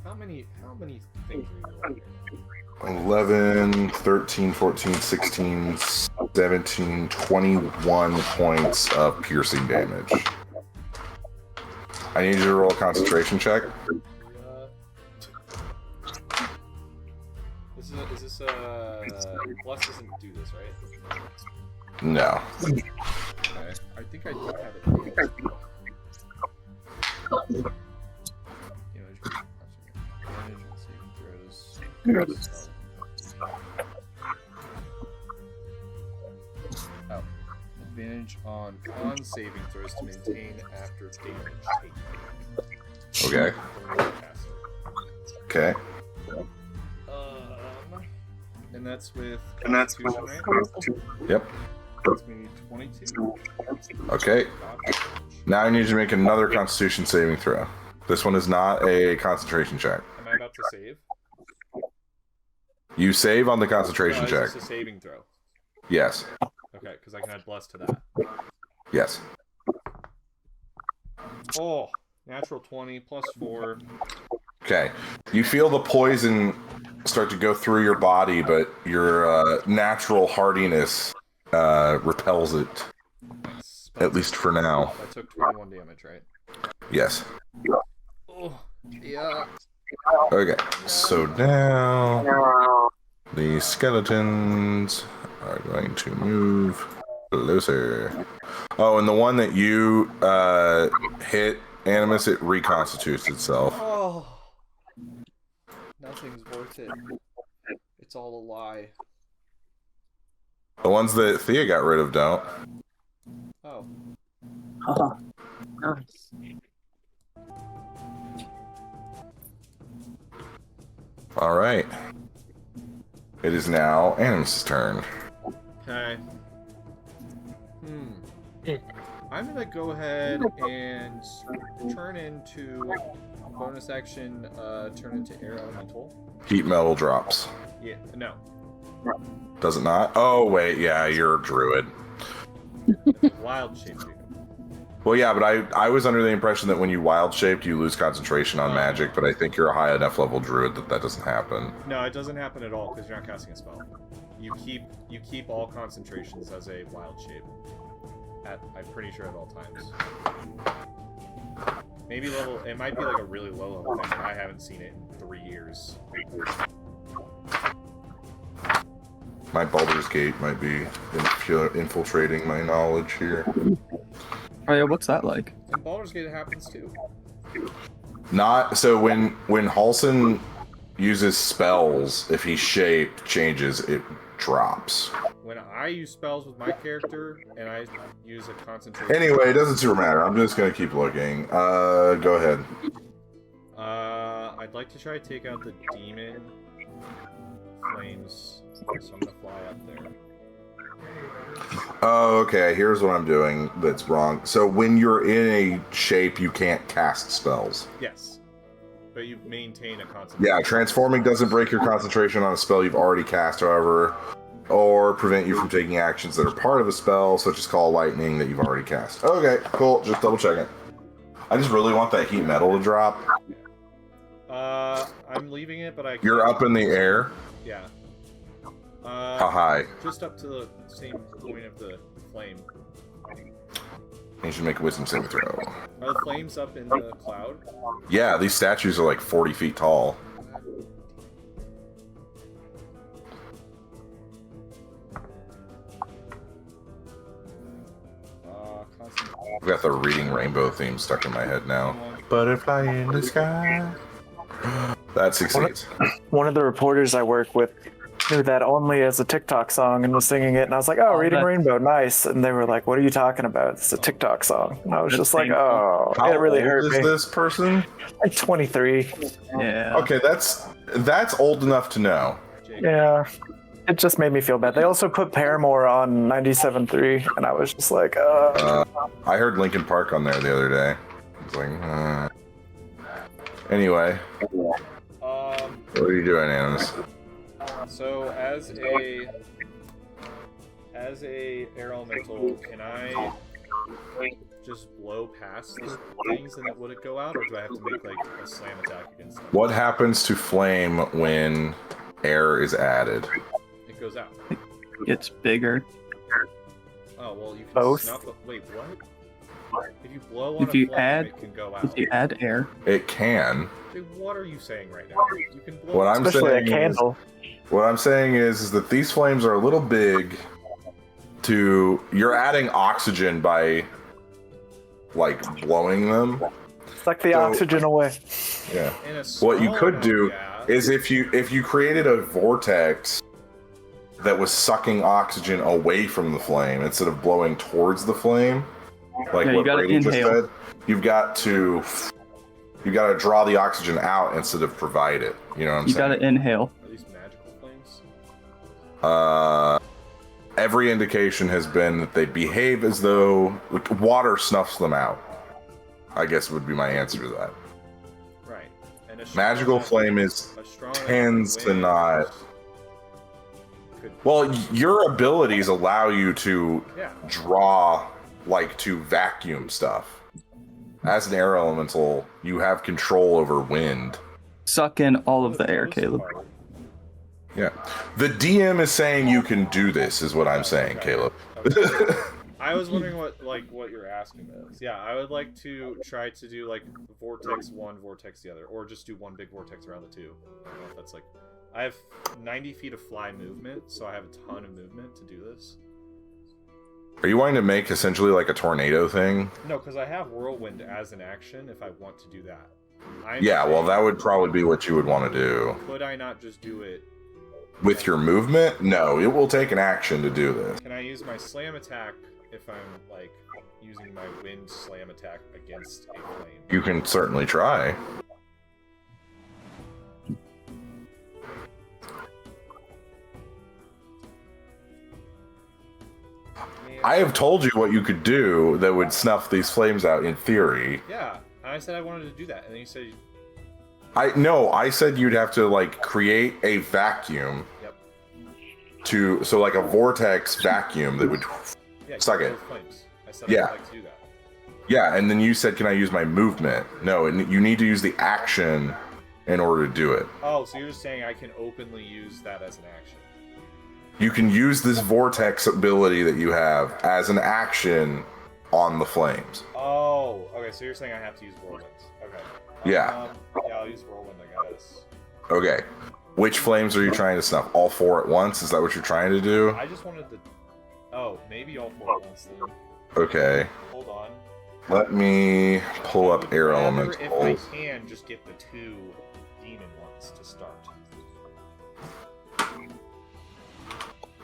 How many things are you rolling? 11, 13, 14, 16, 17, 21 points of piercing damage. I need you to roll a concentration check. Is this Bless doesn't do this, right? No. Okay. I think I do have it. Oh. Advantage on con saving throws to maintain after damage taken. Okay. Okay. And that's with Constitution, right? Yep. That's me 22. Okay. Now I need you to make another Constitution saving throw. This one is not a concentration check. Am I about to save? You save on the concentration check. Is this a saving throw? Yes. Okay, because I can add Bless to that. Yes. Oh, natural 20 plus 4. Okay. You feel the poison start to go through your body, but your natural hardiness repels it. At least for now. That took 21 damage, right? Yes. Oh, yeah. Okay. So now the skeletons are going to move closer. Oh, and the one that you hit, Animus, it reconstitutes itself. Oh. Nothing's worth it. It's all a lie. The ones that Thea got rid of don't. Oh. Oh, nice. All right. It is now Animus' turn. Okay. I'm gonna go ahead and turn into bonus action. Turn into air elemental. Heat metal drops. Yeah. No. Does it not? Oh wait, yeah, you're a druid. Wild shape. Well, yeah, but I was under the impression that when you wild shaped, you lose concentration on magic. But I think you're a high enough level druid that doesn't happen. No, it doesn't happen at all because you're not casting a spell. You keep all concentrations as a wild shape. I'm pretty sure at all times. Maybe level. It might be like a really low level thing. But I haven't seen it in 3 years. My Baldur's Gate might be infiltrating my knowledge here. Oh yeah, what's that like? In Baldur's Gate, it happens too. Not so when Halson uses spells, if he shape changes, it drops. When I use spells with my character and I use a concentration. Anyway, it doesn't super matter. I'm just gonna keep looking. Go ahead. I'd like to try to take out the demon flames, so I'm gonna fly up there. Oh, okay. Here's what I'm doing that's wrong. So when you're in a shape, you can't cast spells. Yes, but you maintain a concentration. Yeah, transforming doesn't break your concentration on a spell you've already cast, however, or prevent you from taking actions that are part of a spell, such as Call Lightning, that you've already cast. Okay, cool. Just double checking. I just really want that heat metal to drop. I'm leaving it, but I. You're up in the air. Yeah. How high? Just up to the same point of the flame. You should make a wisdom saving throw. Are the flames up in the cloud? Yeah, these statues are like 40 feet tall. I've got the Reading Rainbow theme stuck in my head now. Butterfly in the sky. That succeeds. One of the reporters I work with knew that only as a TikTok song and was singing it, and I was like, "Oh, Reading Rainbow, nice." And they were like, "What are you talking about? It's a TikTok song." And I was just like, "Oh, it really hurt me." How old is this person? Like 23. Yeah. Okay, that's old enough to know. Yeah. It just made me feel bad. They also put Paramore on 97.3, and I was just like, I heard Linkin Park on there the other day. I was like, Anyway. What are you doing, Animus? So as a air elemental, can I just blow past the things and would it go out, or do I have to make like a slam attack against them? What happens to flame when air is added? It goes out. It's bigger. Oh well, you can Both? snuff. Wait, what? If you blow on If a you flame, add, it can go out. if you add air, It can. Dude, what are you saying right now? You can blow. What I'm Especially a saying candle. What I'm saying is that these flames are a little big. You're adding oxygen by like blowing them. Suck the oxygen away. Yeah. In a What you small could amount, do yeah. is if you created a vortex that was sucking oxygen away from the flame instead of blowing towards the flame, like Yeah, you what gotta Brady just inhale. said, you've got to draw the oxygen out instead of provide it. You know what I'm you saying? gotta inhale. Are these magical flames? Every indication has been that they behave as though water snuffs them out. I guess would be my answer to that. Right. And a Magical flame tends to not. Well, your abilities allow you to draw, like to vacuum stuff. As an air elemental, you have control over wind. Suck in all of the air, Caleb. Yeah. The DM is saying you can do this, is what I'm saying, Caleb. Okay. I was wondering what you're asking is. Yeah, I would like to try to do like vortex one, vortex the other, or just do one big vortex around the two. I don't know if that's like. I have 90 feet of fly movement, so I have a ton of movement to do this. Are you wanting to make essentially like a tornado thing? No, because I have whirlwind as an action if I want to do that. Well, that would probably be what you would want to do. Could I not just do it with your movement? No, it will take an action to do this. Can I use my slam attack if I'm like using my wind slam attack against a flame? You can certainly try. I have told you what you could do that would snuff these flames out in theory. Yeah, and I said I wanted to do that, and then you said... I said you'd have to like create a vacuum. Yep. So like a vortex vacuum that would suck it. Flames. I said I'd like to do that. Yeah, and then you said, can I use my movement? No, you need to use the action in order to do it. Oh, so you're just saying I can openly use that as an action. You can use this vortex ability that you have as an action on the flames. Oh, okay, so you're saying I have to use whirlwind. Okay. Yeah. Yeah, I'll use whirlwind, I guess. Okay. Which flames are you trying to snuff? All four at once? Is that what you're trying to do? I just wanted to... Oh, maybe all four at once then. Okay. Hold on. Let me pull up air elementals. If I can, just get the two demon ones to start.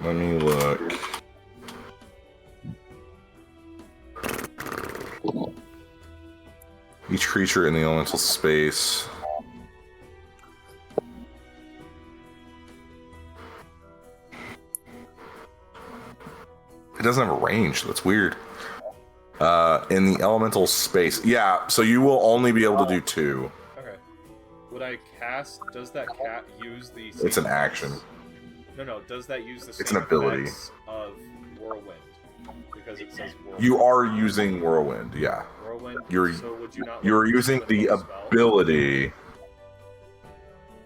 Let me look. Each creature in the elemental space. It doesn't have a range. That's weird. In the elemental space. Yeah, so you will only be able to do two. Okay. Would I cast... Does that cat use the... It's an action. No, does that use the same It's an ability effects of whirlwind? Because it says whirlwind. You are using whirlwind, yeah. Whirlwind, You're would you not using the ability.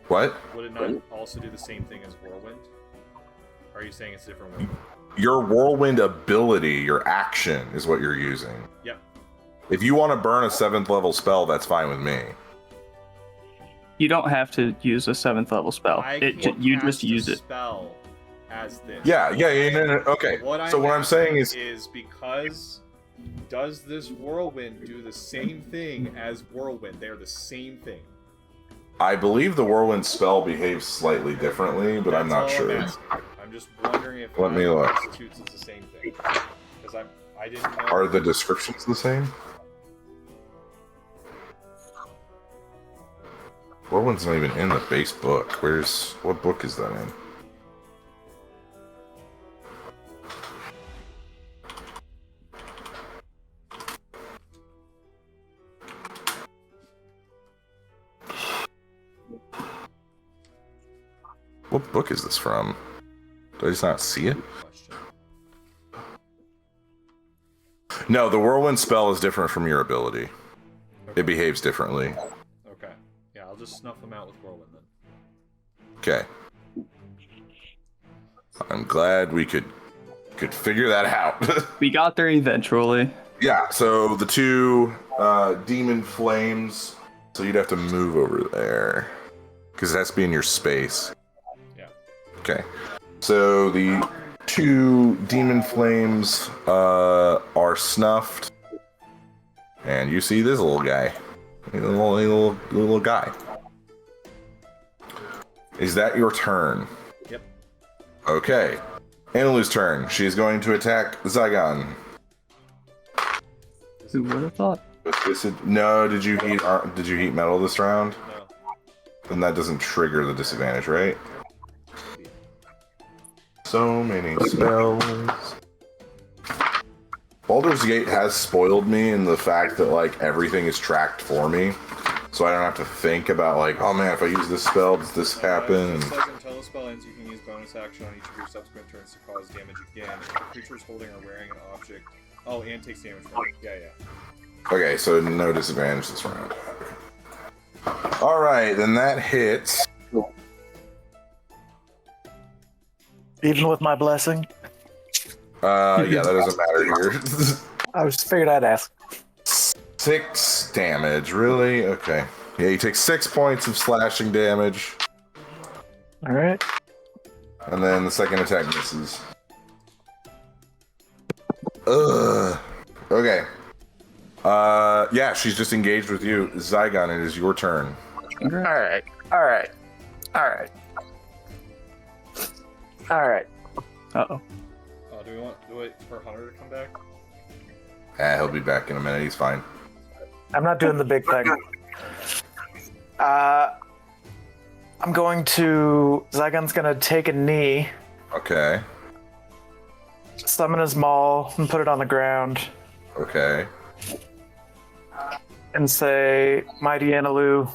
What? Would it not also do the same thing as whirlwind? Or are you saying it's a different whirlwind? Your whirlwind ability, your action, is what you're using. Yep. If you want to burn a 7th level spell, that's fine with me. You don't have to use a 7th level spell. You just use it. Spell as this. Yeah, no. Okay. So what I'm saying is because does this whirlwind do the same thing as whirlwind? They're the same thing. I believe the whirlwind spell behaves slightly differently, but I'm not sure. I'm just wondering if Let me look. constitutes as the same thing. Because I didn't know. Are the descriptions the same? Whirlwind's not even in the base book. What book is that in? What book is this from? Do I just not see it? No, the whirlwind spell is different from your ability. Okay. It behaves differently. Okay. Yeah, I'll just snuff them out with whirlwind then. Okay. I'm glad we could figure that out. We got there eventually. Yeah, so the two demon flames, so you'd have to move over there. Because it has to be in your space. Yeah. Okay. So the two demon flames are snuffed. And you see this little guy. Little guy. Is that your turn? Yep. Okay. Inalu's turn. She's going to attack Zaigon. Who would have thought? No, did you heat metal this round? No. Then that doesn't trigger the disadvantage, right? So many spells. Baldur's Gate has spoiled me in the fact that like everything is tracked for me. So I don't have to think about like, oh man, if I use this spell, does this happen? It says until the spell ends, you can use bonus action on each of your subsequent turns to cause damage again. If the creature is holding or wearing an object. Oh, and takes damage from it. Yeah. Okay, so no disadvantage this round. Alright, then that hits. Even with my blessing? Yeah, that doesn't matter here. I just figured I'd ask. 6 damage, really? Okay. Yeah, you take 6 points of slashing damage. Alright. And then the second attack misses. Ugh. Okay. Yeah, she's just engaged with you. Zaigon, it is your turn. Alright. Uh-oh. Do we want to wait for Hunter to come back? He'll be back in a minute. He's fine. I'm not doing the big thing. I'm going to... Zygon's gonna take a knee, Okay. summon his maul, and put it on the ground, Okay. and say, Mighty Inalu,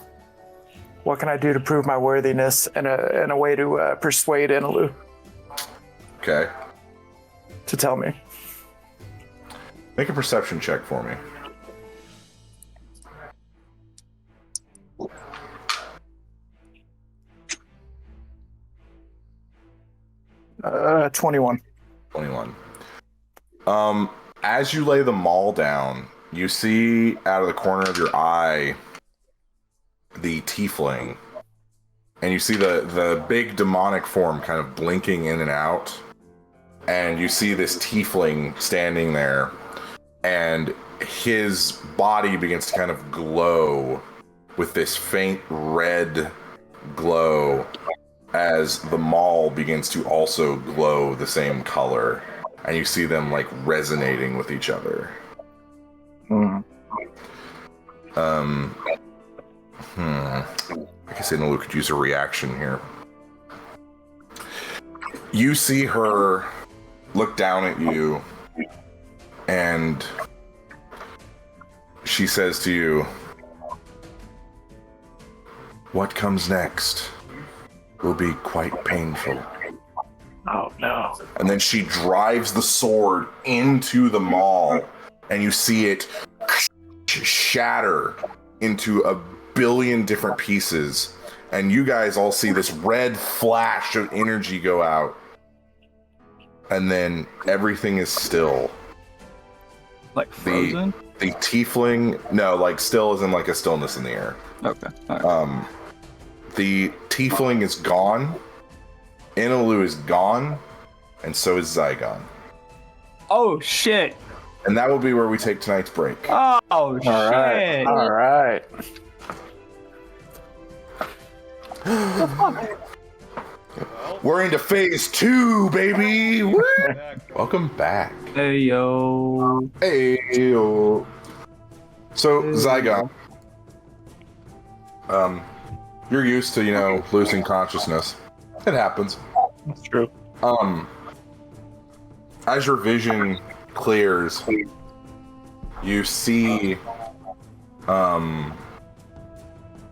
what can I do to prove my worthiness and a way to persuade Inalu Okay. to tell me? Make a perception check for me. 21. 21. As you lay the maul down, you see out of the corner of your eye the tiefling. And you see the big demonic form kind of blinking in and out. And you see this tiefling standing there. And his body begins to kind of glow with this faint red glow as the maul begins to also glow the same color. And you see them like resonating with each other. I guess Inalu could use a reaction here. You see her look down at you, and she says to you, "What comes next will be quite painful." Oh no. And then she drives the sword into the maul, and you see it shatter into a billion different pieces. And you guys all see this red flash of energy go out. And then everything is still. Like frozen? The tiefling, no, like still as in like a stillness in the air. Okay. All right. The tiefling is gone. Inalu is gone. And so is Zaigon. Oh, shit. And that will be where we take tonight's break. Oh, shit. All right. We're into phase 2, baby! Woo! Welcome back. Hey, yo. Hey, yo. So, Zaigon. You're used to, losing consciousness. It happens. That's true. As your vision clears, you see,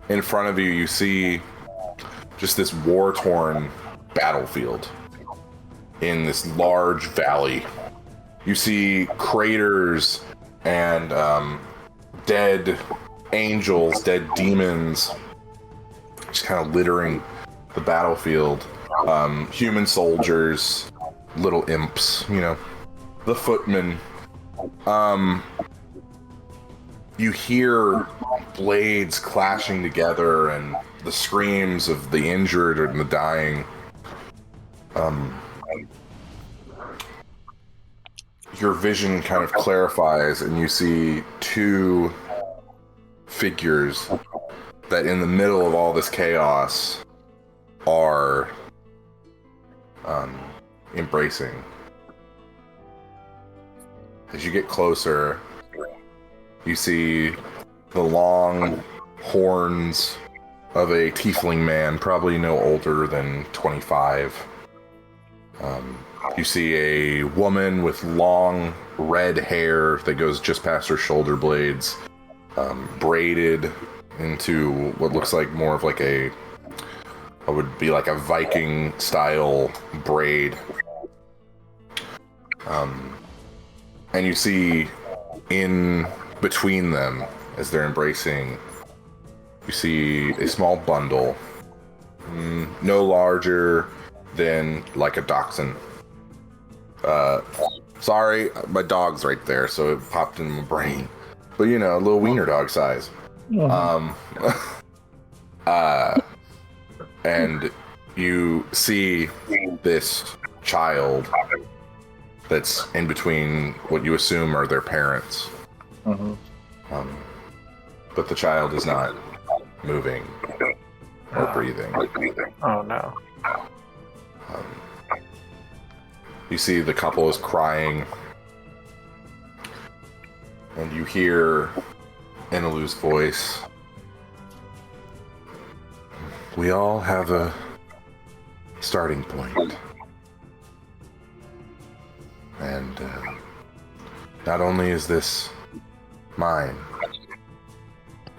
in front of you, you see just this war-torn battlefield in this large valley. You see craters and dead angels, dead demons, just kind of littering the battlefield. Human soldiers, little imps, the footmen, You hear blades clashing together and the screams of the injured and the dying. Your vision kind of clarifies and you see two figures that in the middle of all this chaos are embracing. As you get closer, you see the long horns of a tiefling man, probably no older than 25. You see a woman with long red hair that goes just past her shoulder blades, braided into what looks like more of like a Viking style braid. And you see in between them, as they're embracing, you see a small bundle, no larger than like a dachshund. Sorry, my dog's right there, so it popped in my brain. But you know, a little wiener dog size. And you see this child that's in between what you assume are their parents. But the child is not moving or breathing. Oh no. You see the couple is crying, and you hear Inalu's voice. We all have a starting point. And not only is this mine,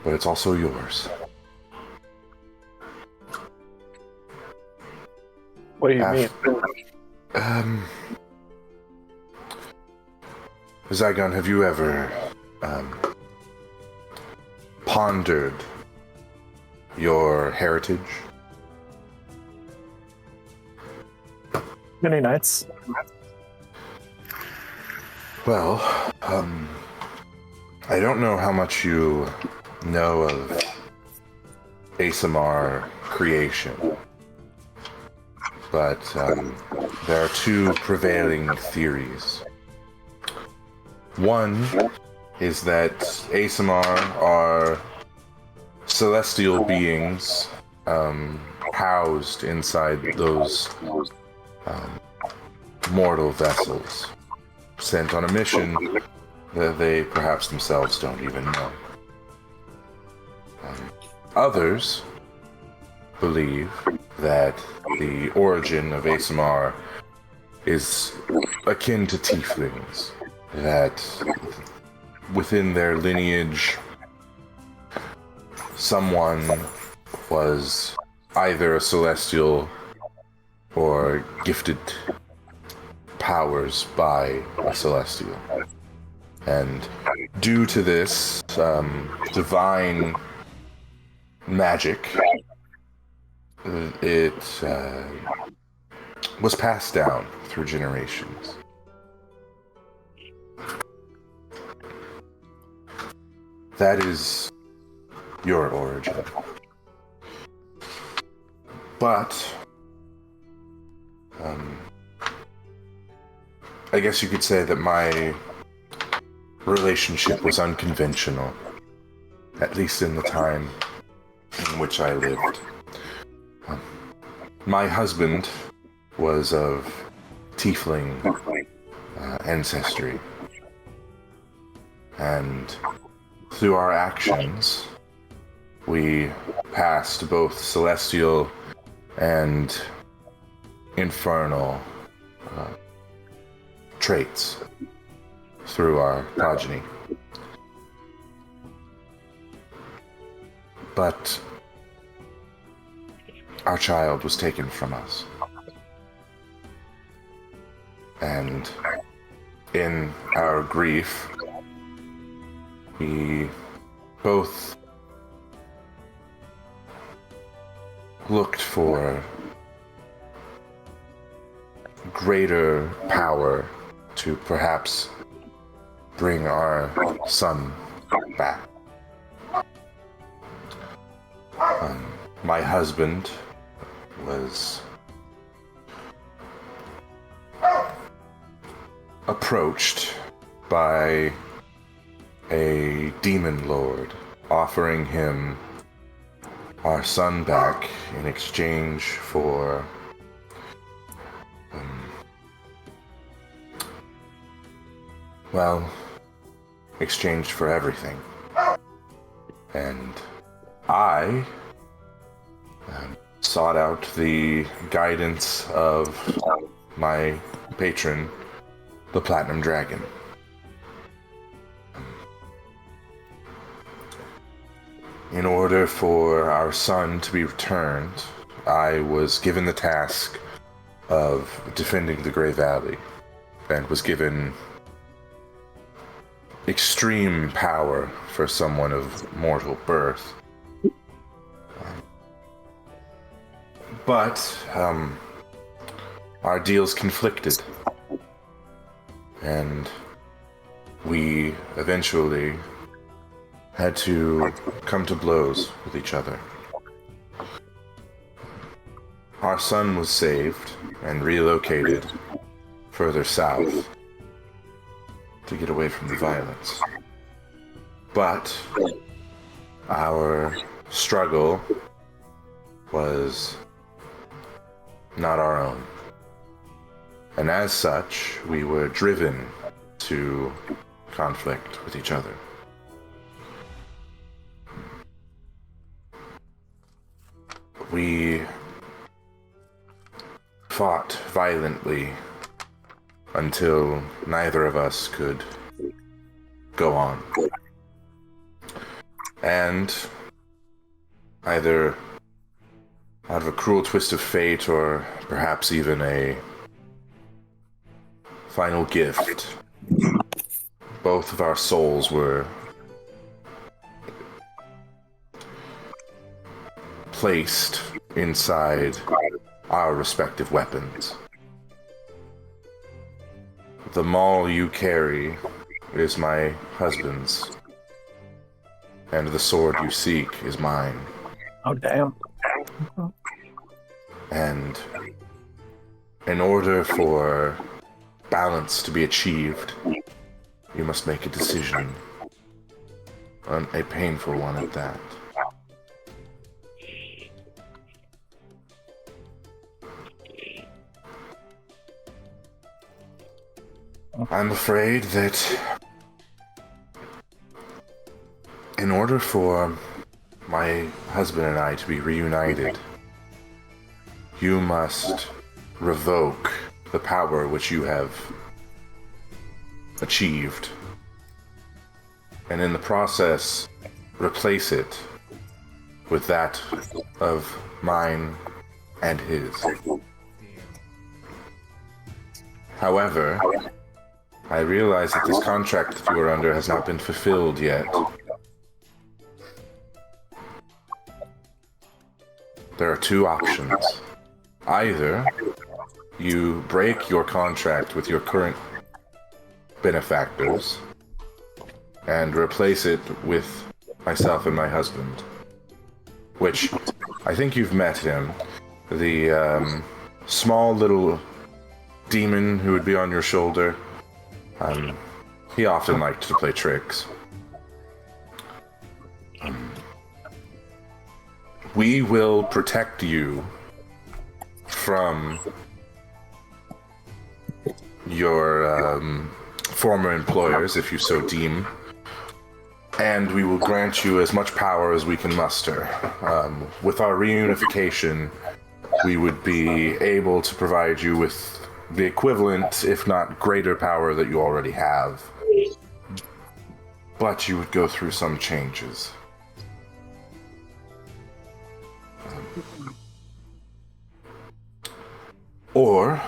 but it's also yours. What do you mean? Zaigon, have you ever pondered your heritage? Many nights. Well, I don't know how much you know of ASMR creation, but there are two prevailing theories. One is that ASMR are celestial beings housed inside those mortal vessels, sent on a mission that they perhaps themselves don't even know. Others believe that the origin of ASMR is akin to tieflings, that within their lineage someone was either a celestial or gifted powers by a celestial. And due to this divine magic, it was passed down through generations. That is your origin. But I guess you could say that my relationship was unconventional, at least in the time in which I lived. My husband was of tiefling ancestry, and through our actions, we passed both celestial and infernal traits through our progeny. But our child was taken from us. And in our grief, we both looked for greater power to perhaps bring our son back. My husband was approached by a demon lord offering him our son back in exchange for exchanged for everything. And I sought out the guidance of my patron, the Platinum Dragon. In order for our son to be returned, I was given the task of defending the Grey Valley, and was given extreme power for someone of mortal birth. But our deals conflicted, and we eventually had to come to blows with each other. Our son was saved and relocated further south to get away from the violence. But our struggle was not our own. And as such, we were driven to conflict with each other. We fought violently until neither of us could go on. And either out of a cruel twist of fate, or perhaps even a final gift, both of our souls were placed inside our respective weapons. The maul you carry is my husband's, and the sword you seek is mine. Oh, damn. And in order for balance to be achieved, you must make a decision, a painful one at that. I'm afraid that in order for my husband and I to be reunited, you must revoke the power which you have achieved, and in the process replace it with that of mine and his. However, I realize that this contract that you are under has not been fulfilled yet. There are two options. Either you break your contract with your current benefactors and replace it with myself and my husband, which I think you've met him, the small little demon who would be on your shoulder. He often liked to play tricks. We will protect you from your former employers, if you so deem, and we will grant you as much power as we can muster. With our reunification, we would be able to provide you with the equivalent, if not greater power that you already have. But you would go through some changes. Or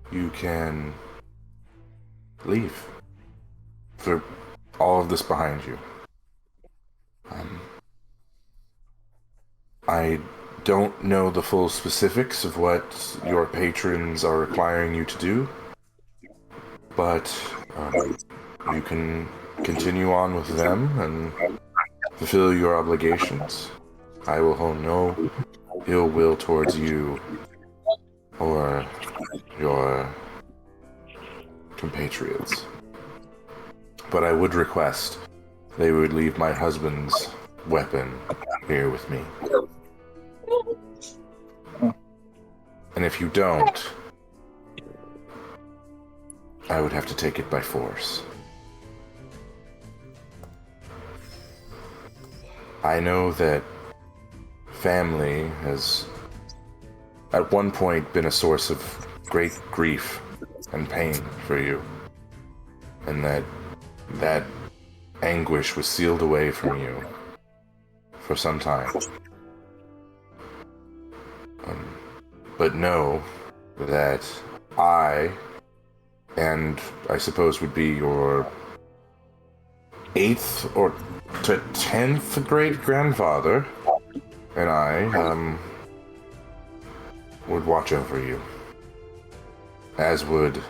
you can leave for all of this behind you. I don't know the full specifics of what your patrons are requiring you to do, but You can continue on with them and fulfill your obligations. I will hold no ill will towards you or your compatriots. But I would request they would leave my husband's weapon here with me. And if you don't, I would have to take it by force. I know that family has at one point been a source of great grief and pain for you, and that anguish was sealed away from you for some time. But know that I, and I suppose would be your 8th or to 10th great-grandfather, and I, would watch over you. As would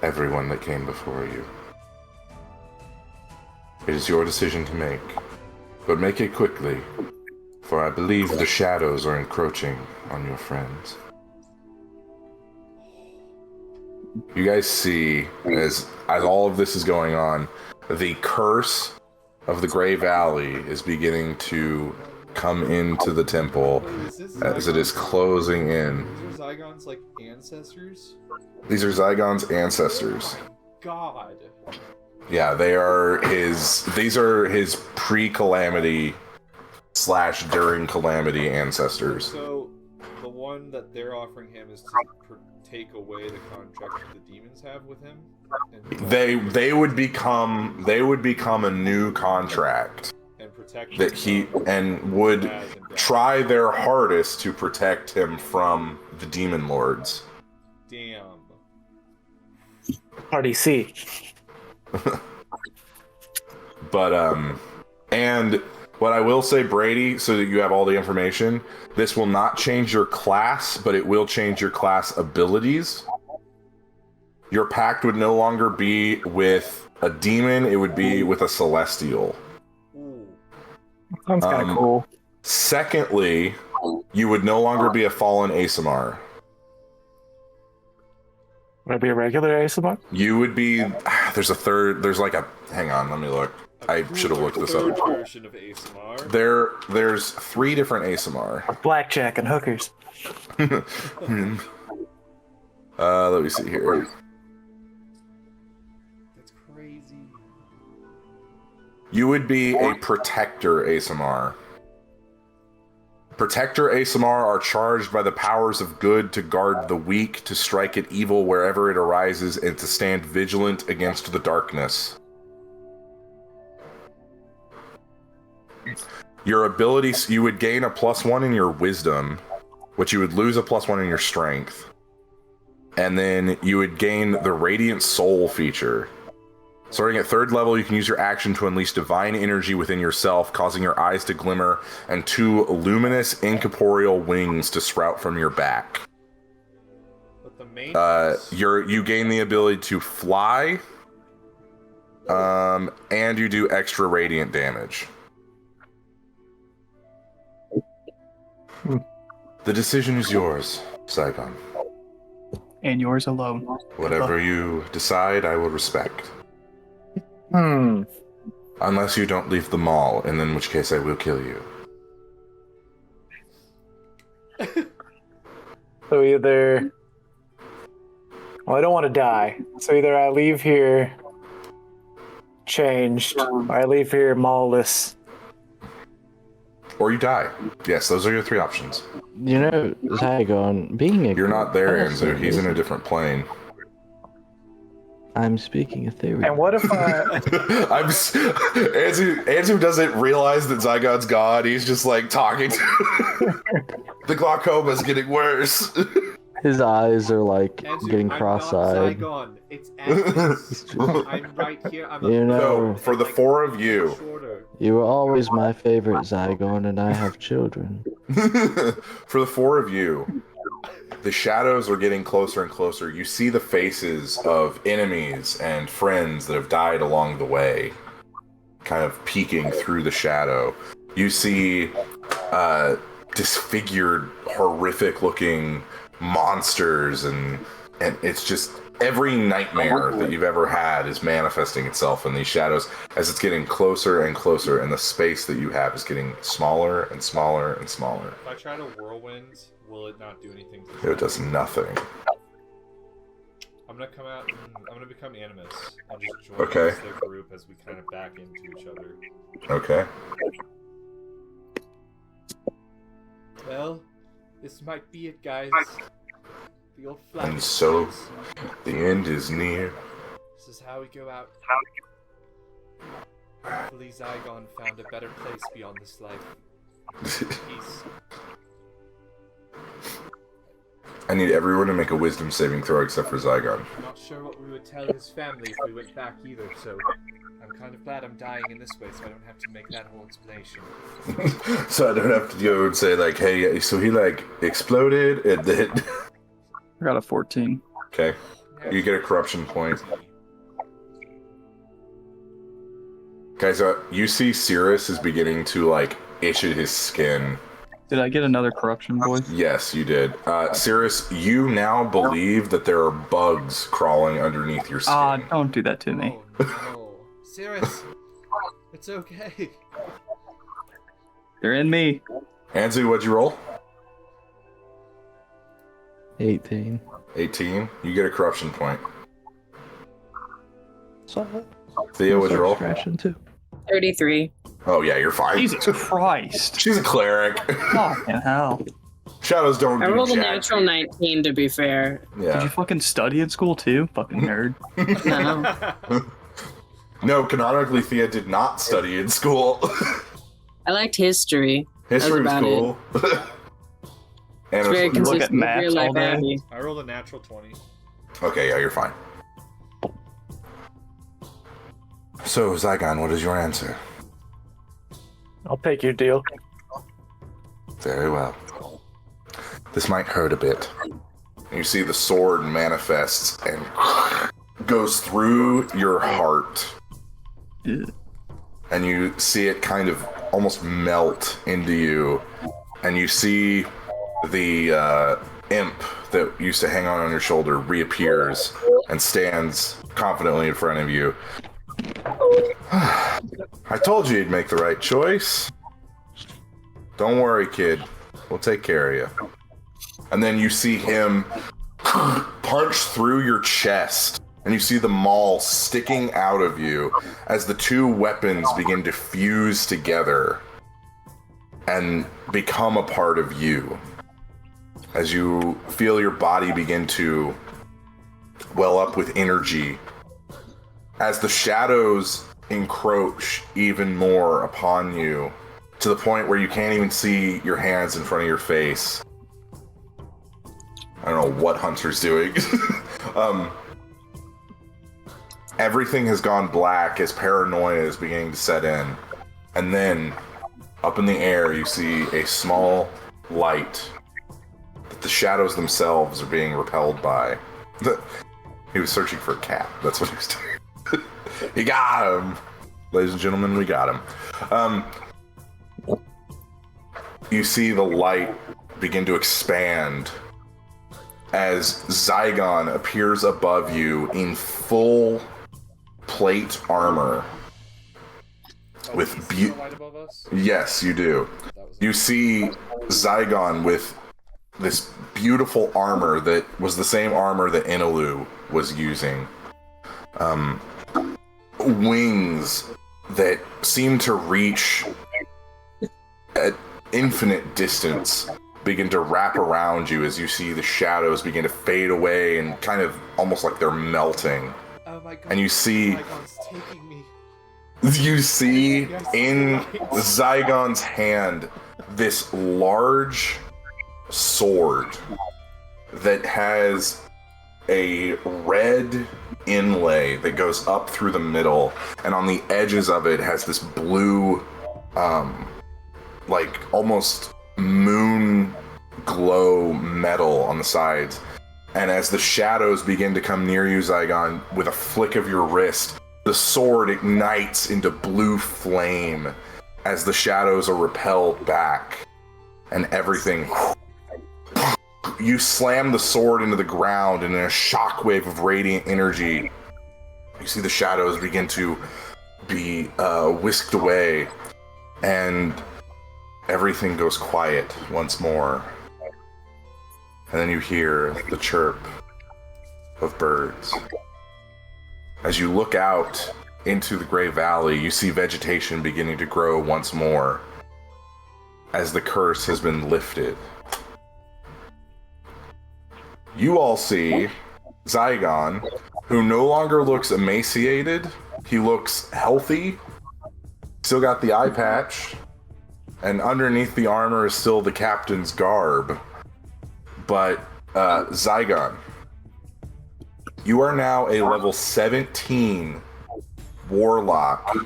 everyone that came before you. It is your decision to make, but make it quickly, for I believe the shadows are encroaching on your friends. You guys see, as all of this is going on, the curse of the Grey Valley is beginning to come into the temple as it is closing in. These are Zaigon's, like, ancestors? These are Zaigon's ancestors. God. Yeah, these are his pre-calamity / during calamity ancestors. So, the one that they're offering him is to take away the contract that the demons have with him? They would become a new contract And protect that he and would try their hardest to protect him from the demon lords. Damn. Party C. But and what I will say, Brady, so that you have all the information, this will not change your class, but it will change your class abilities. Your pact would no longer be with a demon, it would be with a celestial. Ooh. Sounds kind of cool. Secondly, you would no longer be a fallen ASMR. Would I be a regular ASMR? You would be... hang on, let me look. I should have looked this up. Version of ASMR. There's 3 different ASMR. Blackjack and hookers. Let me see here. That's crazy. You would be a protector ASMR. Protector ASMR are charged by the powers of good to guard the weak, to strike at evil wherever it arises, and to stand vigilant against the darkness. Your abilities, you would gain a +1 in your wisdom, which you would lose a +1 in your strength. And then you would gain the Radiant Soul feature. Starting at 3rd level, you can use your action to unleash divine energy within yourself, causing your eyes to glimmer, and 2 luminous incorporeal wings to sprout from your back. But the main you gain the ability to fly, and you do extra radiant damage. The decision is yours, Zaigon. And yours alone. Whatever you decide, I will respect. Unless you don't leave the mall, and in which case I will kill you. So either... Well, I don't want to die. So either I leave here changed, or I leave here mall-less. Or you die. Yes, those are your 3 options. You know, Zaigon, being a... You're not there, Anzu. He's in a different plane. I'm speaking ethereal. And what if I... Anzu doesn't realize that Zaigon's God. He's just like talking to... The glaucoma's getting worse. His eyes are like Anzu, getting cross-eyed. I'm not Zaigon. It's Anzu. I'm right here. I'm You know, So, for the 4 of you... shorter. you were always my favorite, Zaigon, and I have children. For the 4 of you, the shadows are getting closer and closer. You see the faces of enemies and friends that have died along the way, kind of peeking through the shadow. You see disfigured, horrific-looking monsters, and it's just every nightmare that you've ever had is manifesting itself in these shadows as it's getting closer and closer, and the space that you have is getting smaller and smaller and smaller. If I try to whirlwind, will it not do anything to It does nothing. I'm gonna come out and I'm gonna become Animus. I'll just join Okay. the group as we kind of back into each other. Okay. Well, this might be it, guys. The old Flagon And so, Slayers. the end is near. This is how we go out. Hopefully Zaigon found a better place beyond this life. Peace. I need everyone to make a wisdom saving throw except for Zaigon. I'm not sure what we would tell his family if we went back either, so I'm kind of glad I'm dying in this way so I don't have to make that whole explanation. So I don't have to go and say, like, hey, so he, like, exploded and then... I got a 14. Okay. You get a corruption point. Guys, you see Cirrus is beginning to, like, itch at his skin. Did I get another corruption, boys? Yes, you did. Cirrus, you now believe that there are bugs crawling underneath your skin. Don't do that to me. Oh no. Cirrus! It's okay. They're in me. Anzu, what'd you roll? 18. 18. You get a corruption point. So, Theo, what'd you roll? Crashing too. 33. Oh, yeah, you're fine. Jesus Christ. She's a cleric. Fucking hell. Shadows don't I do rolled a jack. natural 19 to be fair. Did you Yeah. fucking study in school too? Fucking nerd. No. No, canonically, Thea did not study in school. I liked history. History was about cool. And It's it very was- look at consistent with maps real life all day. Abby. I rolled a natural 20. okay, yeah, you're fine. So, Zaigon, what is your answer? I'll take your deal. Very well. This might hurt a bit. You see the sword manifests and goes through your heart. Ugh. And you see it kind of almost melt into you. And you see the imp that used to hang on your shoulder reappears and stands confidently in front of you. I told you you'd make the right choice. Don't worry, kid. We'll take care of you. And then you see him punch through your chest, and you see the maul sticking out of you as the two weapons begin to fuse together and become a part of you. As you feel your body begin to well up with energy, as the shadows encroach even more upon you, to the point where you can't even see your hands in front of your face. I don't know what Hunter's doing. Everything has gone black as paranoia is beginning to set in. And then, up in the air, you see a small light that the shadows themselves are being repelled by. He was searching for a cat. That's what he was doing. He got him! Ladies and gentlemen, we got him. You see the light begin to expand as Zaigon appears above you in full plate armor. With Is the light above us? Yes, you do. That was You see Zaigon with this beautiful armor that was the same armor that Inalu was using. Wings that seem to reach at infinite distance begin to wrap around you as you see the shadows begin to fade away and kind of almost like they're melting. Oh my god. And you see Zaigon's taking me. You see in Zaigon's hand this large sword that has a red inlay that goes up through the middle, and on the edges of it has this blue, like almost moon glow metal on the sides. And as the shadows begin to come near you, Zaigon, with a flick of your wrist, the sword ignites into blue flame as the shadows are repelled back. And everything... You slam the sword into the ground, and in a shockwave of radiant energy, you see the shadows begin to be whisked away, and everything goes quiet once more. And then you hear the chirp of birds. As you look out into the Grey Valley, you see vegetation beginning to grow once more as the curse has been lifted. You all see Zaigon, who no longer looks emaciated. He looks healthy. Still got the eye patch. And underneath the armor is still the captain's garb. But, Zaigon, you are now a level 17 warlock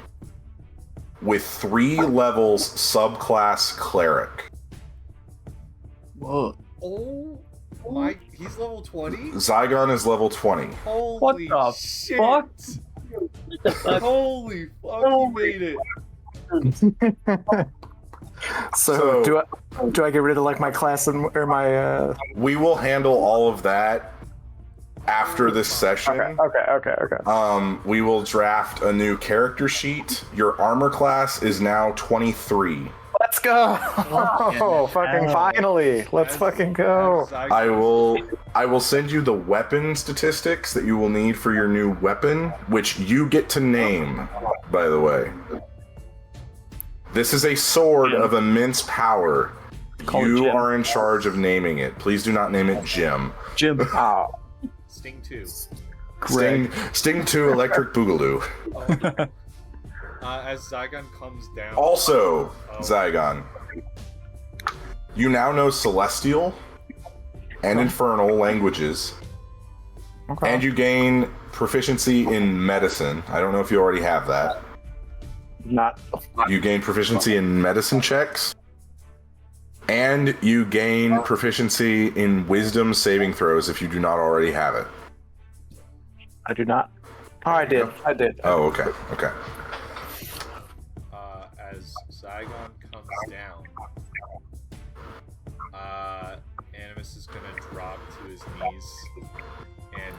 with 3 levels subclass cleric. Whoa. Oh my, he's level 20? Zygon is level 20. Holy What the shit. fuck? Holy fuck, you made it. So do I get rid of like my class or my? We will handle all of that after this session. Okay. We will draft a new character sheet. Your armor class is now 23. Let's go! Oh, fucking finally! Let's fucking go! I will send you the weapon statistics that you will need for your new weapon, which you get to name, by the way. This is a sword of immense power. You are in charge of naming it. Please do not name it Jim. Jim. Oh. Sting 2. Sting 2 Electric Boogaloo. As Zygon comes down... Also, Zygon, you now know Celestial and Infernal languages, and you gain proficiency in medicine. I don't know if you already have that. Not. You gain proficiency in medicine checks, and you gain proficiency in wisdom saving throws if you do not already have it. I do not. Oh, I did. Oh, okay. As Zygon comes down, Animus is gonna drop to his knees and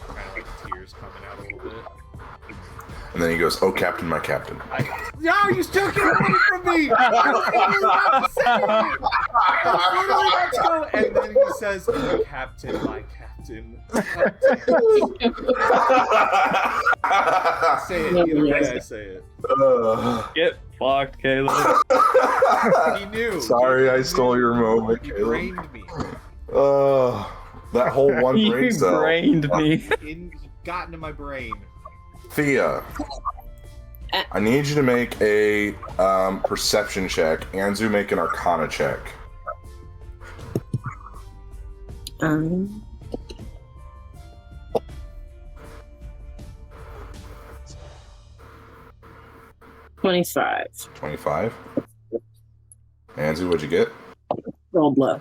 kind of tears coming out a little bit. And then he goes, "Oh, Captain, my Captain." No, you still get money from me! Let's go! And then he says, "Oh, Captain, my Captain." Say it, either way I say it. Get fucked, Caleb. He knew. Sorry, I stole your moment, He Caleb. brained me. That whole one brain You cell. brained me. He got into my brain. Thea, I need you to make a perception check. Anzu, make an Arcana check. 25. 25. Anzu, what'd you get? Rolled low.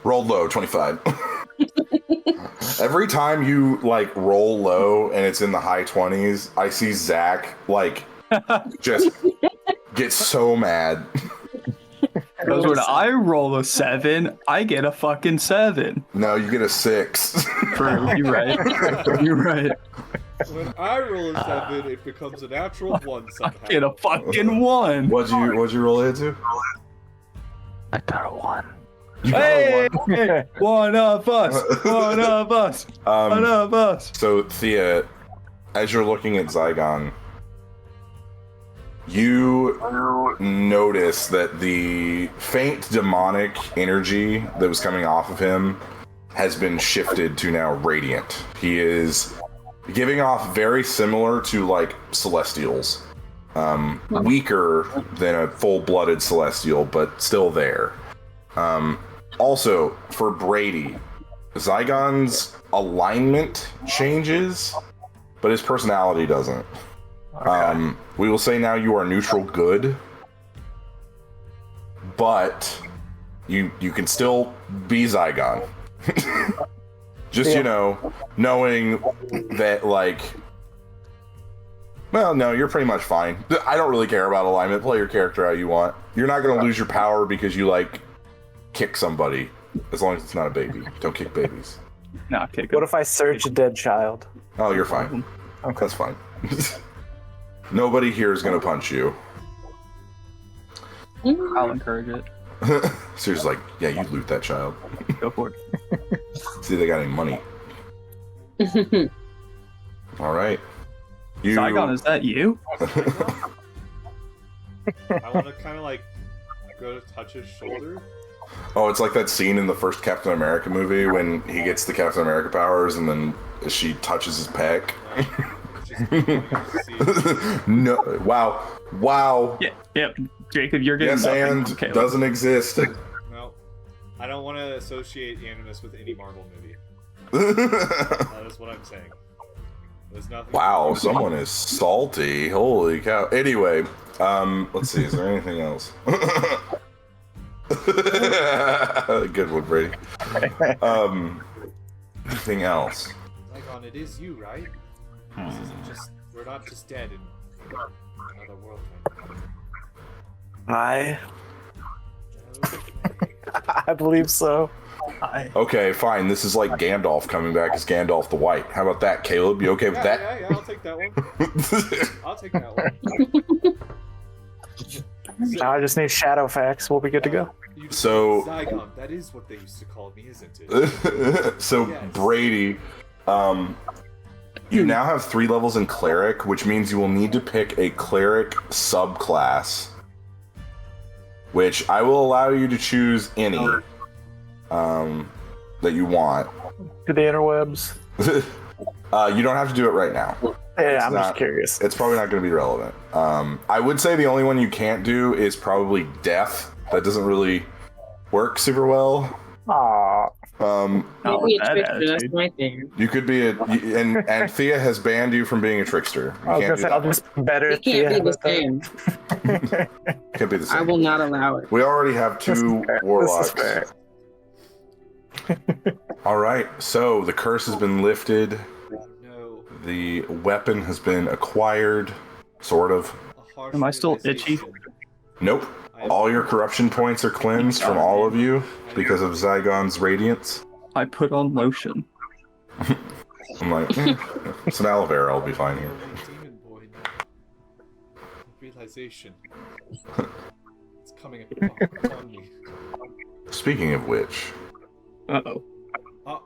Rolled low, 25. Every time you roll low and it's in the high 20s, I see Zach just get so mad. Because when I roll a 7, I get a fucking 7. No, you get a 6. True, you're right. You're right. When I roll a 7, it becomes a natural 1 somehow. I get a fucking 1. What'd you roll into? I got a 1. Hey, one of us. One of us. One of us. So, Thea, as you're looking at Zygon, you notice that the faint demonic energy that was coming off of him has been shifted to now radiant. He is giving off very similar to Celestials. Weaker than a full-blooded Celestial, but still there. Also, for Brady, Zygon's alignment changes, but his personality doesn't. Okay. We will say now you are neutral good, but you can still be Zaigon. Just knowing that like. Well, no, you're pretty much fine. I don't really care about alignment. Play your character how you want. You're not going to lose your power because you, like, kick somebody. As long as it's not a baby. Don't kick babies. Nah, kick What him. if I search a dead child? Oh, you're fine. Okay. That's fine. Nobody here is going to punch you. I'll encourage it. So you're just like, yeah, you loot that child. Go for it. See if they got any money. All right. Zaigon, is that you? I want to kind of like go to touch his shoulder. Oh, it's like that scene in the first Captain America movie when he gets the Captain America powers and then she touches his pec. No, wow. Yeah, Jacob, you're getting Yes, nothing and from Caleb. doesn't exist. No, I don't want to associate Animus with any Marvel movie. That is what I'm saying. There's nothing. Wow, someone is salty. Holy cow. Anyway, let's see. Is there anything else? Good one, Brady. Anything else? Zaigon, it is you, right? This isn't just. We're not just dead in another world. I Okay. believe so. Okay, fine. This is like Gandalf coming back as Gandalf the White. How about that, Caleb? You okay with that? Yeah, I'll take that one. I'll take that one. Now I just need shadow facts. We'll be good to go. So- Zaigon, that is what they used to call me, isn't it? So, Yes. Brady, you now have 3 levels in Cleric, which means you will need to pick a Cleric subclass, which I will allow you to choose any that you want. To the interwebs. You don't have to do it right now. Yeah, I'm not- just curious. It's probably not going to be relevant. I would say the only one you can't do is probably Death. That doesn't really work super well. Aw. Maybe a that trickster, that's attitude. my thing. You could be and Thea has banned you from being a trickster. You I was can't gonna do say, I'll that. just better. It can't be the with that. same. Can't be the I same. will not allow it. We already have This is 2 fair. warlocks. This is fair. All right, so the curse has been lifted. No. The weapon has been acquired, sort of. A harsh Am I still itchy? realization. Nope. All your corruption points are cleansed from all of you because of Zygon's radiance. I put on lotion. I'm like, some aloe vera, I'll be fine here. Demon boy now. Realization. It's coming upon me. Speaking of which, Uh-oh. Oh,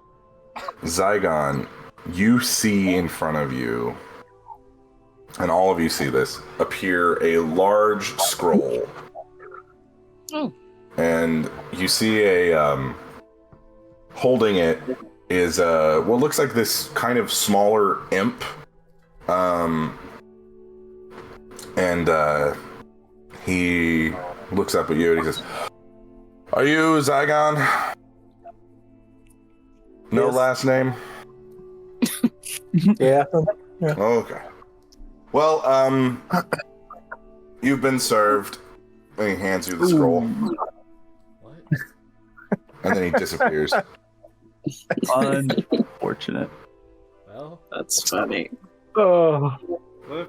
Zygon, you see in front of you, and all of you see this, appear a large scroll. Oh. And you see a, holding it is what looks like this kind of smaller imp. And he looks up at you and he says, "Are you Zaigon? No Yes. last name? Yeah. Okay. Well, you've been served." And he hands you the scroll, what? and then he disappears. Unfortunate. Well, That's funny. Oh, what if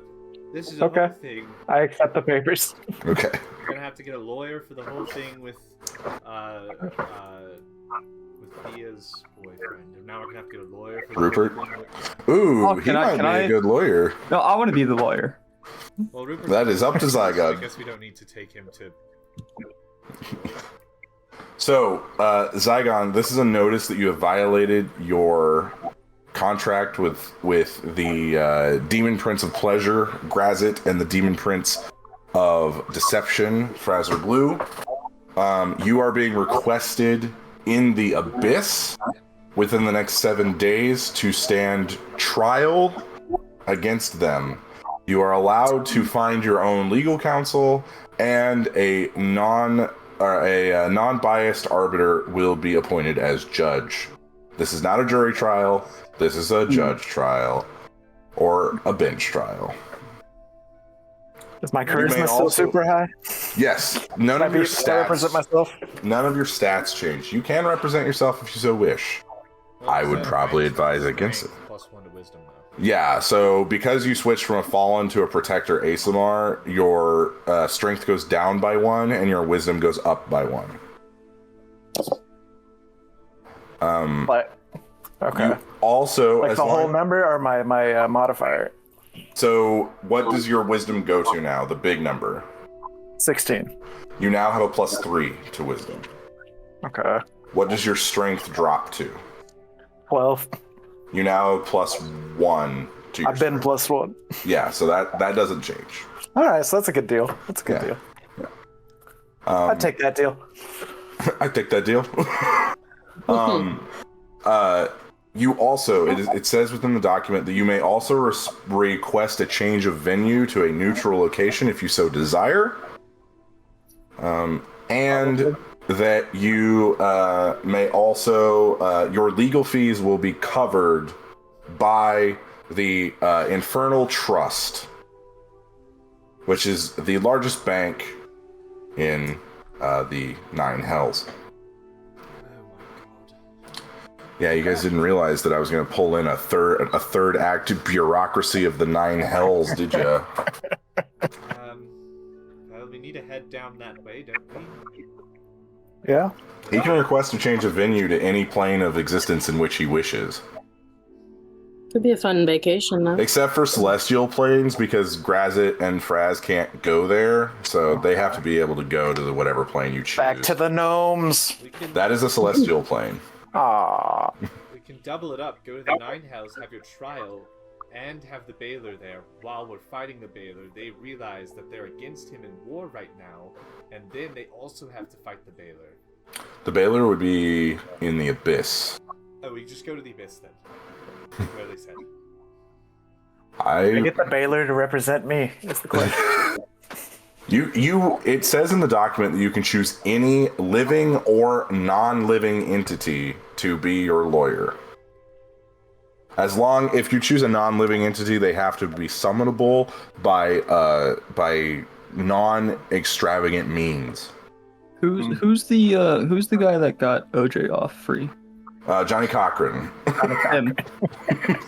this is a Okay. whole thing? I accept the papers. Okay. We're gonna have to get a lawyer for the whole thing with Thea's boyfriend. And now we're gonna have to get a lawyer for the Rupert? whole thing with... Ooh, Oh, he can might be I- a good lawyer. No, I want to be the lawyer. Well, Rupert. That is up to Zygon. I guess we don't need to take him to. So, Zygon, this is a notice that you have violated your contract with the Demon Prince of Pleasure, Grazit, and the Demon Prince of Deception, Frazer Blue. You are being requested in the Abyss within the next 7 days to stand trial against them. You are allowed to find your own legal counsel, and a non-biased arbiter will be appointed as judge. This is not a jury trial. This is a judge trial or a bench trial. Is my may charisma still also- super high? Yes. None of your Can I represent stats. myself? None of your stats change. You can represent yourself if you so wish. I would probably advise against it. +1 to wisdom, though. Yeah, so because you switched from a Fallen to a Protector ASMR, your strength goes down by 1 and your wisdom goes up by 1. But okay. You also, Like as the whole long, number or my modifier? so what does your wisdom go to now? The big number. 16. You now have a +3 to wisdom. Okay. What does your strength drop to? 12. You now have +1 to your I've been strength. +1. Yeah, so that doesn't change. All right, so that's a good deal. That's a good deal. I'd take that deal. I take that deal. You also, it says within the document that you may also request a change of venue to a neutral location if you so desire. And that you may also, your legal fees will be covered by the Infernal Trust, which is the largest bank in the Nine Hells. Yeah, you guys didn't realize that I was going to pull in a third act bureaucracy of the Nine Hells, did you? Well, we need to head down that way, don't we? Yeah. He can request a change of venue to any plane of existence in which he wishes. Could be a fun vacation, though. Except for celestial planes, because Grazit and Fraz can't go there, so they have to be able to go to whatever plane you choose. Back to the gnomes. That is a celestial plane. Ah. We can double it up, go to the Nine Hells, have your trial, and have the Baylor there. While we're fighting the Baylor, they realize that they're against him in war right now, and then they also have to fight the Baylor. The Baylor would be in the Abyss. Oh, we just go to the Abyss then. Where they said. I get the Baylor to represent me, is the question. It says in the document that you can choose any living or non-living entity to be your lawyer. If you choose a non-living entity, they have to be summonable by non-extravagant means. Who's the guy that got OJ off free? Johnny Cochran. Him.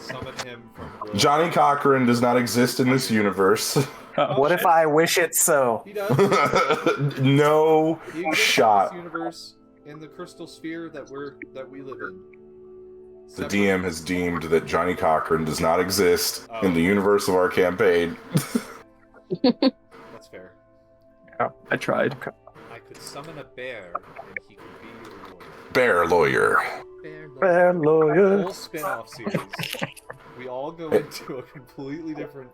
Summon him from Johnny Cochran does not exist in this universe. What if I wish it so? He does. No He exists shot. in this universe, in the crystal sphere that we live in. The DM has deemed that Johnny Cochran does not exist in the universe of our campaign. That's fair. I tried. I could summon a bear, and he could be your lawyer. Bear lawyer. Bear lawyer. Whole spin-off series. We all go into a completely different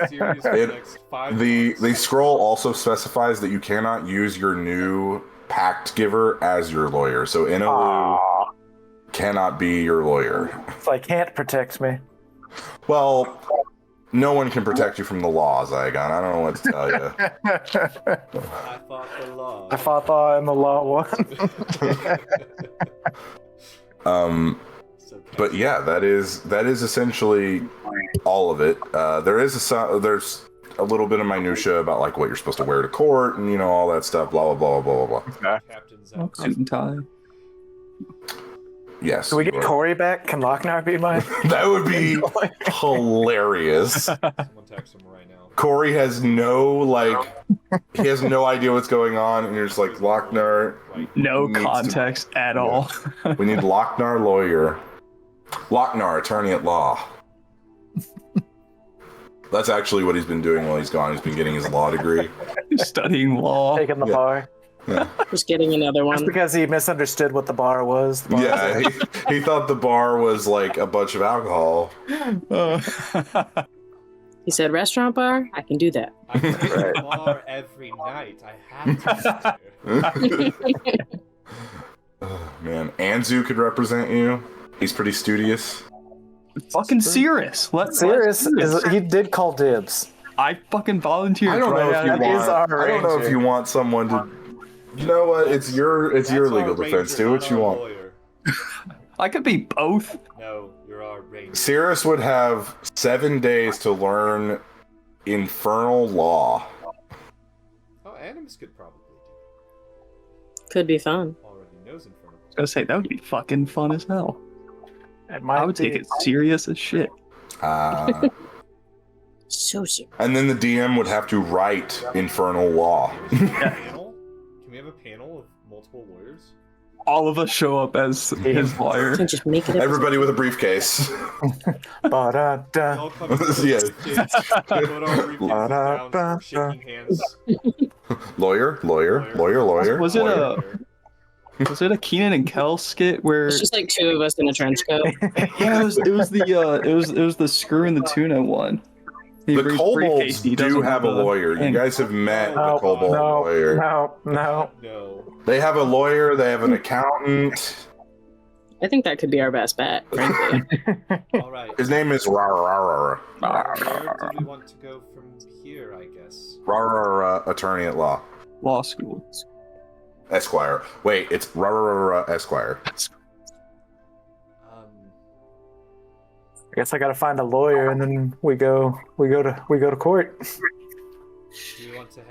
series for the next 5 months. The scroll also specifies that you cannot use your new pact giver as your lawyer. So Inalu cannot be your lawyer. So I can't protect me. Well, no one can protect you from the law, Zaigon. I don't know what to tell you. I fought the law. I fought the in the law one. But yeah, that is essentially all of it. There's a little bit of minutia about like what you're supposed to wear to court and all that stuff. Blah blah blah blah blah blah. Captain's Suit and tie. Yes. Can we get Corey back? Can Lochnar be mine? That would be hilarious. Someone text him right now. Corey has he has no idea what's going on, and you're just like, Lochnar. No needs context at all. We need Lochnar lawyer. Lochnar, attorney at law. That's actually what he's been doing while he's gone. He's been getting his law degree. Studying law. Taking the bar. Yeah. Just getting another one. Just because he misunderstood what the bar was. The bar He thought the bar was like a bunch of alcohol. He said, restaurant bar? I can do that. I go to the bar every night. I have to. Man, Anzu could represent you. He's pretty studious. Fucking Cirrus. Serious? He did call dibs. I fucking volunteered. I don't know if you That is want. our I don't know if ranger. you want someone to. You know what? It's your That's legal our defense. ranger, Do what not you our want. lawyer. I could be both. No, you're our ranger. Cirrus would have 7 days to learn infernal law. Oh, Animus could probably do. Could be fun. Already knows Infernal. I was gonna say that would be fucking fun as hell. It might I would take be- it serious as shit. So sick. And then the DM would have to write infernal law. Panel? Can we have a panel of multiple lawyers? All of us show up as his lawyer. Can just make it. Everybody with a briefcase. Ba-da-da. All come to Yeah. put our briefcases down, start shaking hands. Lawyer. Was it a Keenan and Kel skit where? It's just like two of us in a trench coat. Yeah, it was the screw and the tuna one. He The brings kobolds briefcase, he do doesn't have a lawyer. thing. You guys have met No, the kobold lawyer. no. No. They have a lawyer. They have an accountant. I think that could be our best bet, frankly. All right. His name is Rararara. Where do we want to go from here? I guess. Rararara, attorney at law. Law school. Esquire. Wait, it's Rararara Esquire. I guess I gotta find a lawyer, and then we go to court. Do we want to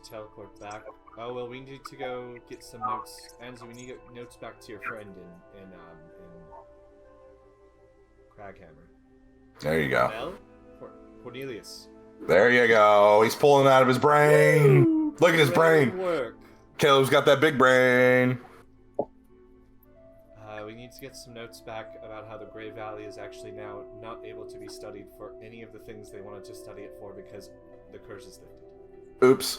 teleport back? Oh well, we need to go get some notes. Anzu, we need to get notes back to your friend in Craghammer. There you go. Well, Cornelius. There you go. He's pulling out of his brain. Look at his Great brain. work. Caleb's got that big brain. We need to get some notes back about how the Grey Valley is actually now not able to be studied for any of the things they wanted to study it for because the curse is lifted. Oops.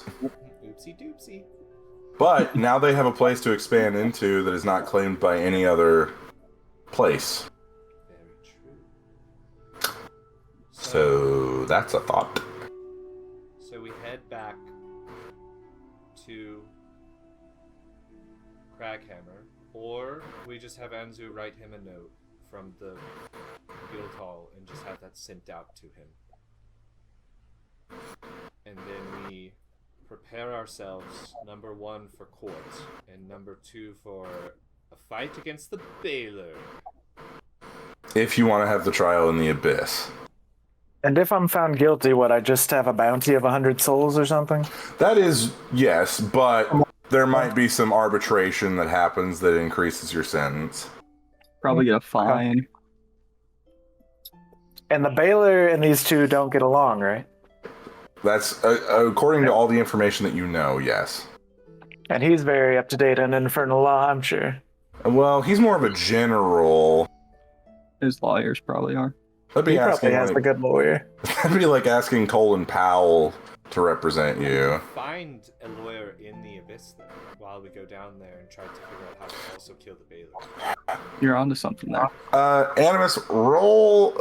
Oopsie doopsie. But now they have a place to expand into that is not claimed by any other place. Very true. So that's a thought. So we head back to Craghammer, or we just have Anzu write him a note from the guild hall and just have that sent out to him. And then we prepare ourselves, number one, for court, and number two, for a fight against the Baylor. If you want to have the trial in the abyss. And if I'm found guilty, would I just have a bounty of 100 souls or something? That is, yes, but there might be some arbitration that happens that increases your sentence. Probably get a fine. And the Baylor and these two don't get along, right? That's according to all the information that you know, yes. And he's very up to date on infernal law, I'm sure. Well, he's more of a general. His lawyers probably are. That'd be He probably asking has a like, good lawyer. that'd be like asking Colin Powell to represent you. Find a lawyer in the abyss then, while we go down there and try to figure out how to also kill the Baylor. You're onto something there. Animus, roll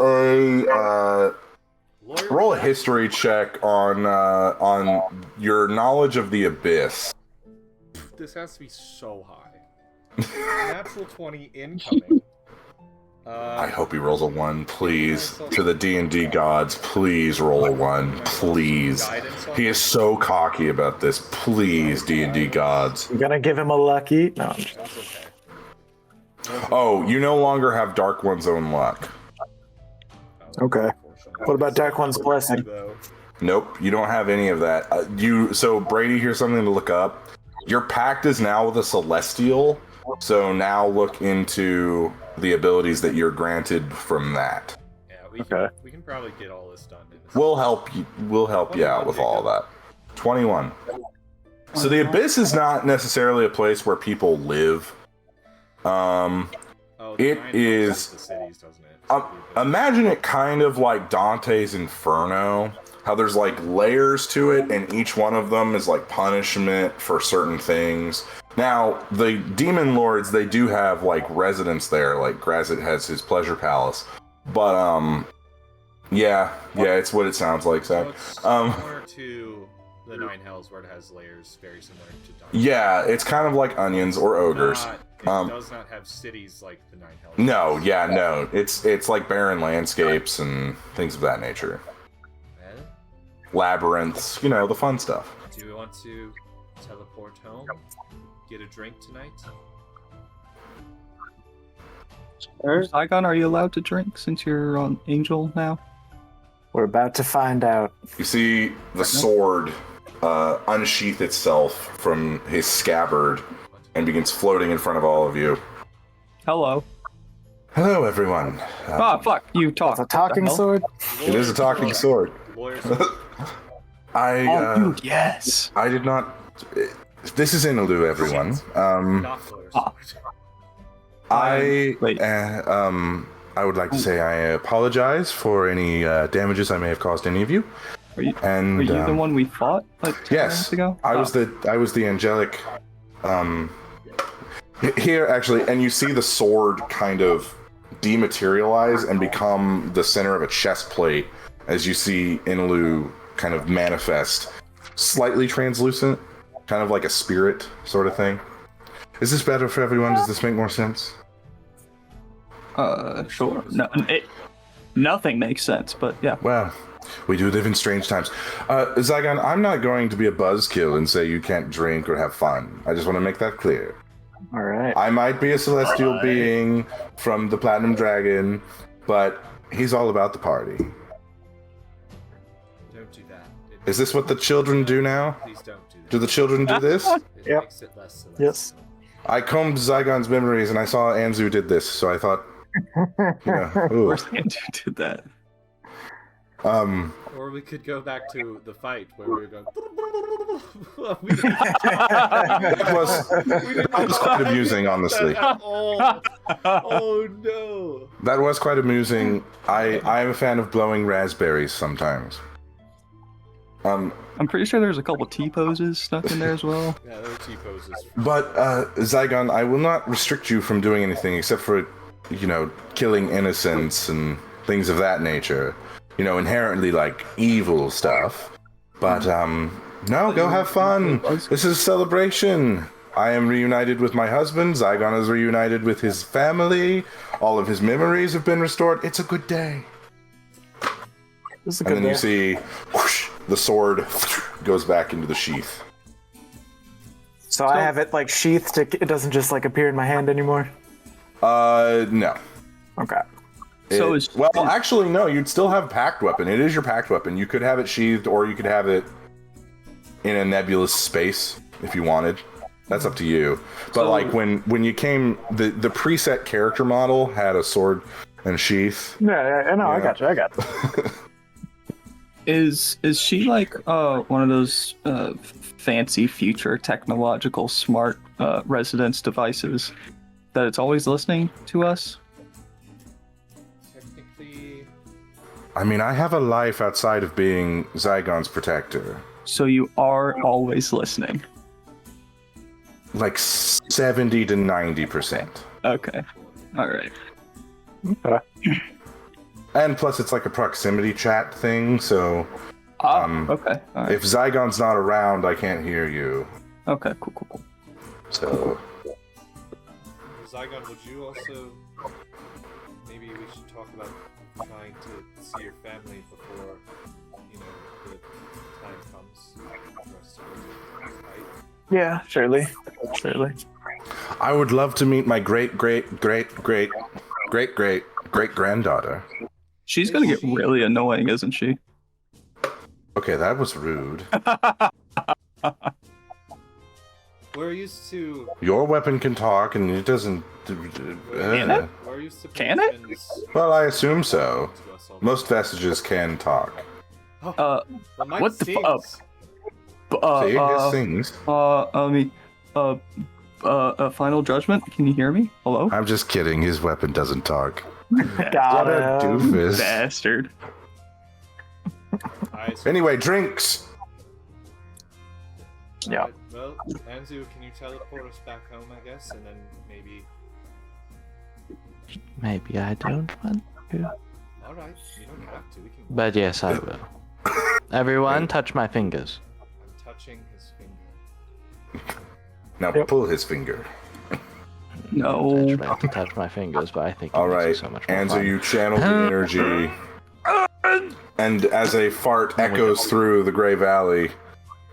a history check on your knowledge of the abyss. This has to be so high. Natural 20 incoming. I hope he rolls a 1, please. To the D&D gods, please roll a 1, please. He is so cocky about this. Please, D&D gods. You gonna give him a lucky? No, I'm just... That's okay. Oh, you no longer have Dark One's own luck. Okay. What about Dark One's blessing? Nope, you don't have any of that. So Brady, here's something to look up. Your pact is now with a Celestial, so now look into the abilities that you're granted from that. Yeah, we can probably get all this done. We'll help you out with all that. 21. So the abyss is not necessarily a place where people live. It is. The cities, doesn't it? Imagine it kind of like Dante's Inferno. How there's like layers to it, and each one of them is like punishment for certain things. Now, the demon lords, they do have like residence there, like Grazit has his pleasure palace. But yeah, it's what it sounds like, Zach. So it's similar to the Nine Hells, where it has layers very similar to Dante. Yeah, it's kind of like onions or ogres. It does not have cities like the Nine Hells. No, it's like barren landscapes and things of that nature. Well, Labyrinths, the fun stuff. do we want to teleport home? Get a drink tonight? Zaigon, are you allowed to drink since you're on Angel now? We're about to find out. You see the sword unsheath itself from his scabbard and begins floating in front of all of you. Hello. Hello, everyone. Fuck. You talk. It's a talking sword. It is a talking sword. Lawyers. Dude, yes. I did not. This is Inalu, everyone. Not lawyers. I would like to say I apologize for any damages I may have caused any of you. Are you And the one we fought like 2 minutes yes, ago? I was the angelic. Here actually, and you see the sword kind of dematerialize and become the center of a chest plate as you see Inalu kind of manifest, slightly translucent, kind of like a spirit sort of thing. Is this better for everyone? Does this make more sense? Sure. No, nothing makes sense, but yeah. Well, we do live in strange times. Zaigon, I'm not going to be a buzzkill and say you can't drink or have fun. I just want to make that clear. All right. I might be a celestial being from the Platinum Dragon, but he's all about the party. Don't do that. Is this what the children do now? Please don't do that. Do the children do this? It Yep. makes it less celestial. Yes. I combed Zygon's memories and I saw Anzu did this, so I thought, ooh. Where's Andrew did that? Or we could go back to the fight where we were going. That was quite amusing, honestly. Oh no! That was quite amusing. I'm a fan of blowing raspberries sometimes. I'm pretty sure there's a couple T-poses stuck in there as well. Yeah, there were T-poses. But, Zygon, I will not restrict you from doing anything except for, killing innocents and things of that nature. Inherently, evil stuff. But, no, go have fun. This is a celebration. I am reunited with my husband. Zaigon is reunited with his family. All of his memories have been restored. It's a good day. This is a And good then day. you see, whoosh, the sword goes back into the sheath. So I have it sheathed. It doesn't just appear in my hand anymore. No. Okay. So Actually, no. You'd still have pact weapon. It is your pact weapon. You could have it sheathed, or you could have it in a nebulous space if you wanted. That's up to you. But when you came, the preset character model had a sword and sheath. Yeah, no, I Yeah. got you. I got you. Is she one of those fancy future technological smart residence devices that it's always listening to us? Technically, I mean, I have a life outside of being Zygon's protector. So you are always listening. 70 to 90%. Okay. All right. And plus, it's a proximity chat thing, so Okay. All right. if Zygon's not around, I can't hear you. Okay. Cool. So, Zaigon, would you also? Maybe we should talk about trying to see your family before the time comes for us to go to the fight. Yeah, surely. I would love to meet my great-great-great-great-great-great-granddaughter. She's gonna get really annoying, isn't she? Okay, that was rude. We're used to. Your weapon can talk, and it doesn't. Can it? We're used to. Can it? policemen's Well, I assume so. to us all- Most vestiges can talk. Well, mine what the sings. See, it sings. Final judgment. Can you hear me? Hello? I'm just kidding. His weapon doesn't talk. Got What a him. doofus. Bastard. Anyway, drinks. Yeah. Well, Anzu, can you teleport us back home, I guess, and then maybe. Maybe I don't want to. All right, you don't have to. We can. But yes, I will. Everyone, touch my fingers. I'm touching his finger. Now pull his finger. No. Touch my fingers, but I think it All makes it right, so much more Anzu, fun. you channel the energy. And as a fart echoes through the Grey Valley,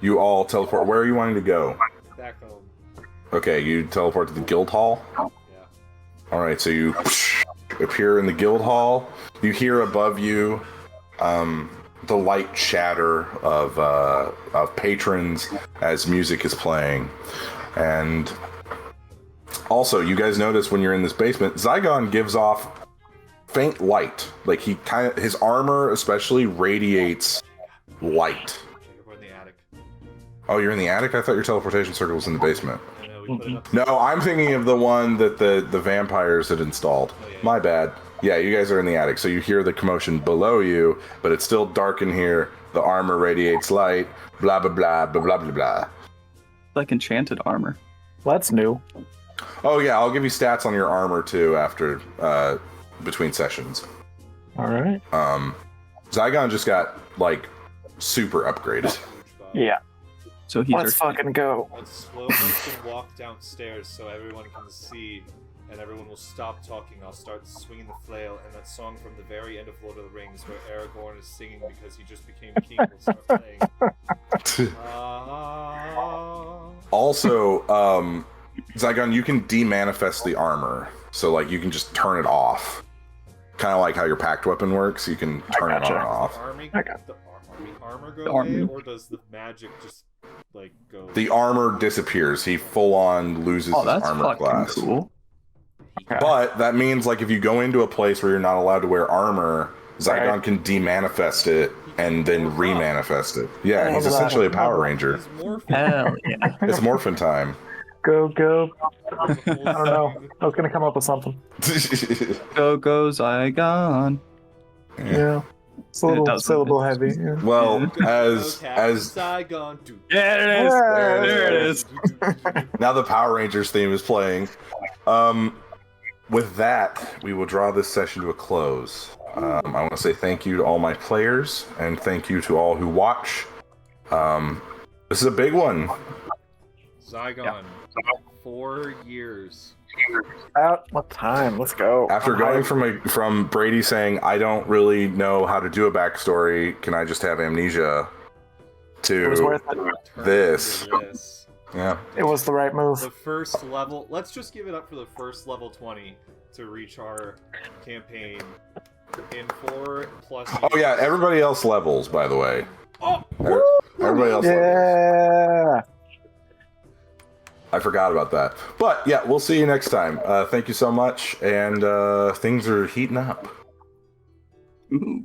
you all teleport. Where are you wanting to go? Back home. Okay, you teleport to the guild hall. Yeah. All right, so you appear in the guild hall. You hear above you the light chatter of patrons as music is playing. And also, you guys notice when you're in this basement, Zaigon gives off faint light. Like his armor especially radiates light. We're in the attic. Oh, you're in the attic? I thought your teleportation circle was in the basement. I know, we put it up. No, I'm thinking of the one that the vampires had installed. Oh, yeah. My bad. Yeah, you guys are in the attic, so you hear the commotion below you, but it's still dark in here. The armor radiates light. Blah blah blah blah blah blah blah. Like enchanted armor. Well, that's new. Oh yeah, I'll give you stats on your armor too after between sessions. All right. Zaigon just got like super upgraded. Yeah. So he's Let's fucking go. Let's slow motion walk downstairs so everyone can see, and everyone will stop talking. I'll start swinging the flail, and that song from the very end of Lord of the Rings where Aragorn is singing because he just became king will start playing. Also, Zaigon, you can demanifest the armor, so like you can just turn it off. Kind of like how your packed weapon works. You can turn it on and off. The armor go away, or does the magic just like go? The armor disappears. He full on loses his that's armor fucking class. cool. But that means like if you go into a place where you're not allowed to wear armor, Zaigon can demanifest it and then remanifest it. Yeah, he's essentially a Power Ranger. Hell yeah. It's morphin' time. Go, go. I don't know. I was going to come up with something. Go, go, Zaigon. Yeah. It's a little syllable heavy. Yeah. Well, as Zaigon. Yeah, there it is. There it is. now the Power Rangers theme is playing. With that, we will draw this session to a close. I want to say thank you to all my players, and thank you to all who watch. This is a big one. Zaigon. 4 years. About what time? Let's go. After going from Brady saying, I don't really know how to do a backstory, can I just have amnesia, It was worth to it. this. This. Yeah. It was the right move. The first level. Let's just give it up for the first level 20 to reach our campaign in 4+ years. Oh yeah, everybody else levels, by the way. Oh! Everybody else levels. Yeah. I forgot about that. But yeah, we'll see you next time. Thank you so much, and things are heating up. Ooh.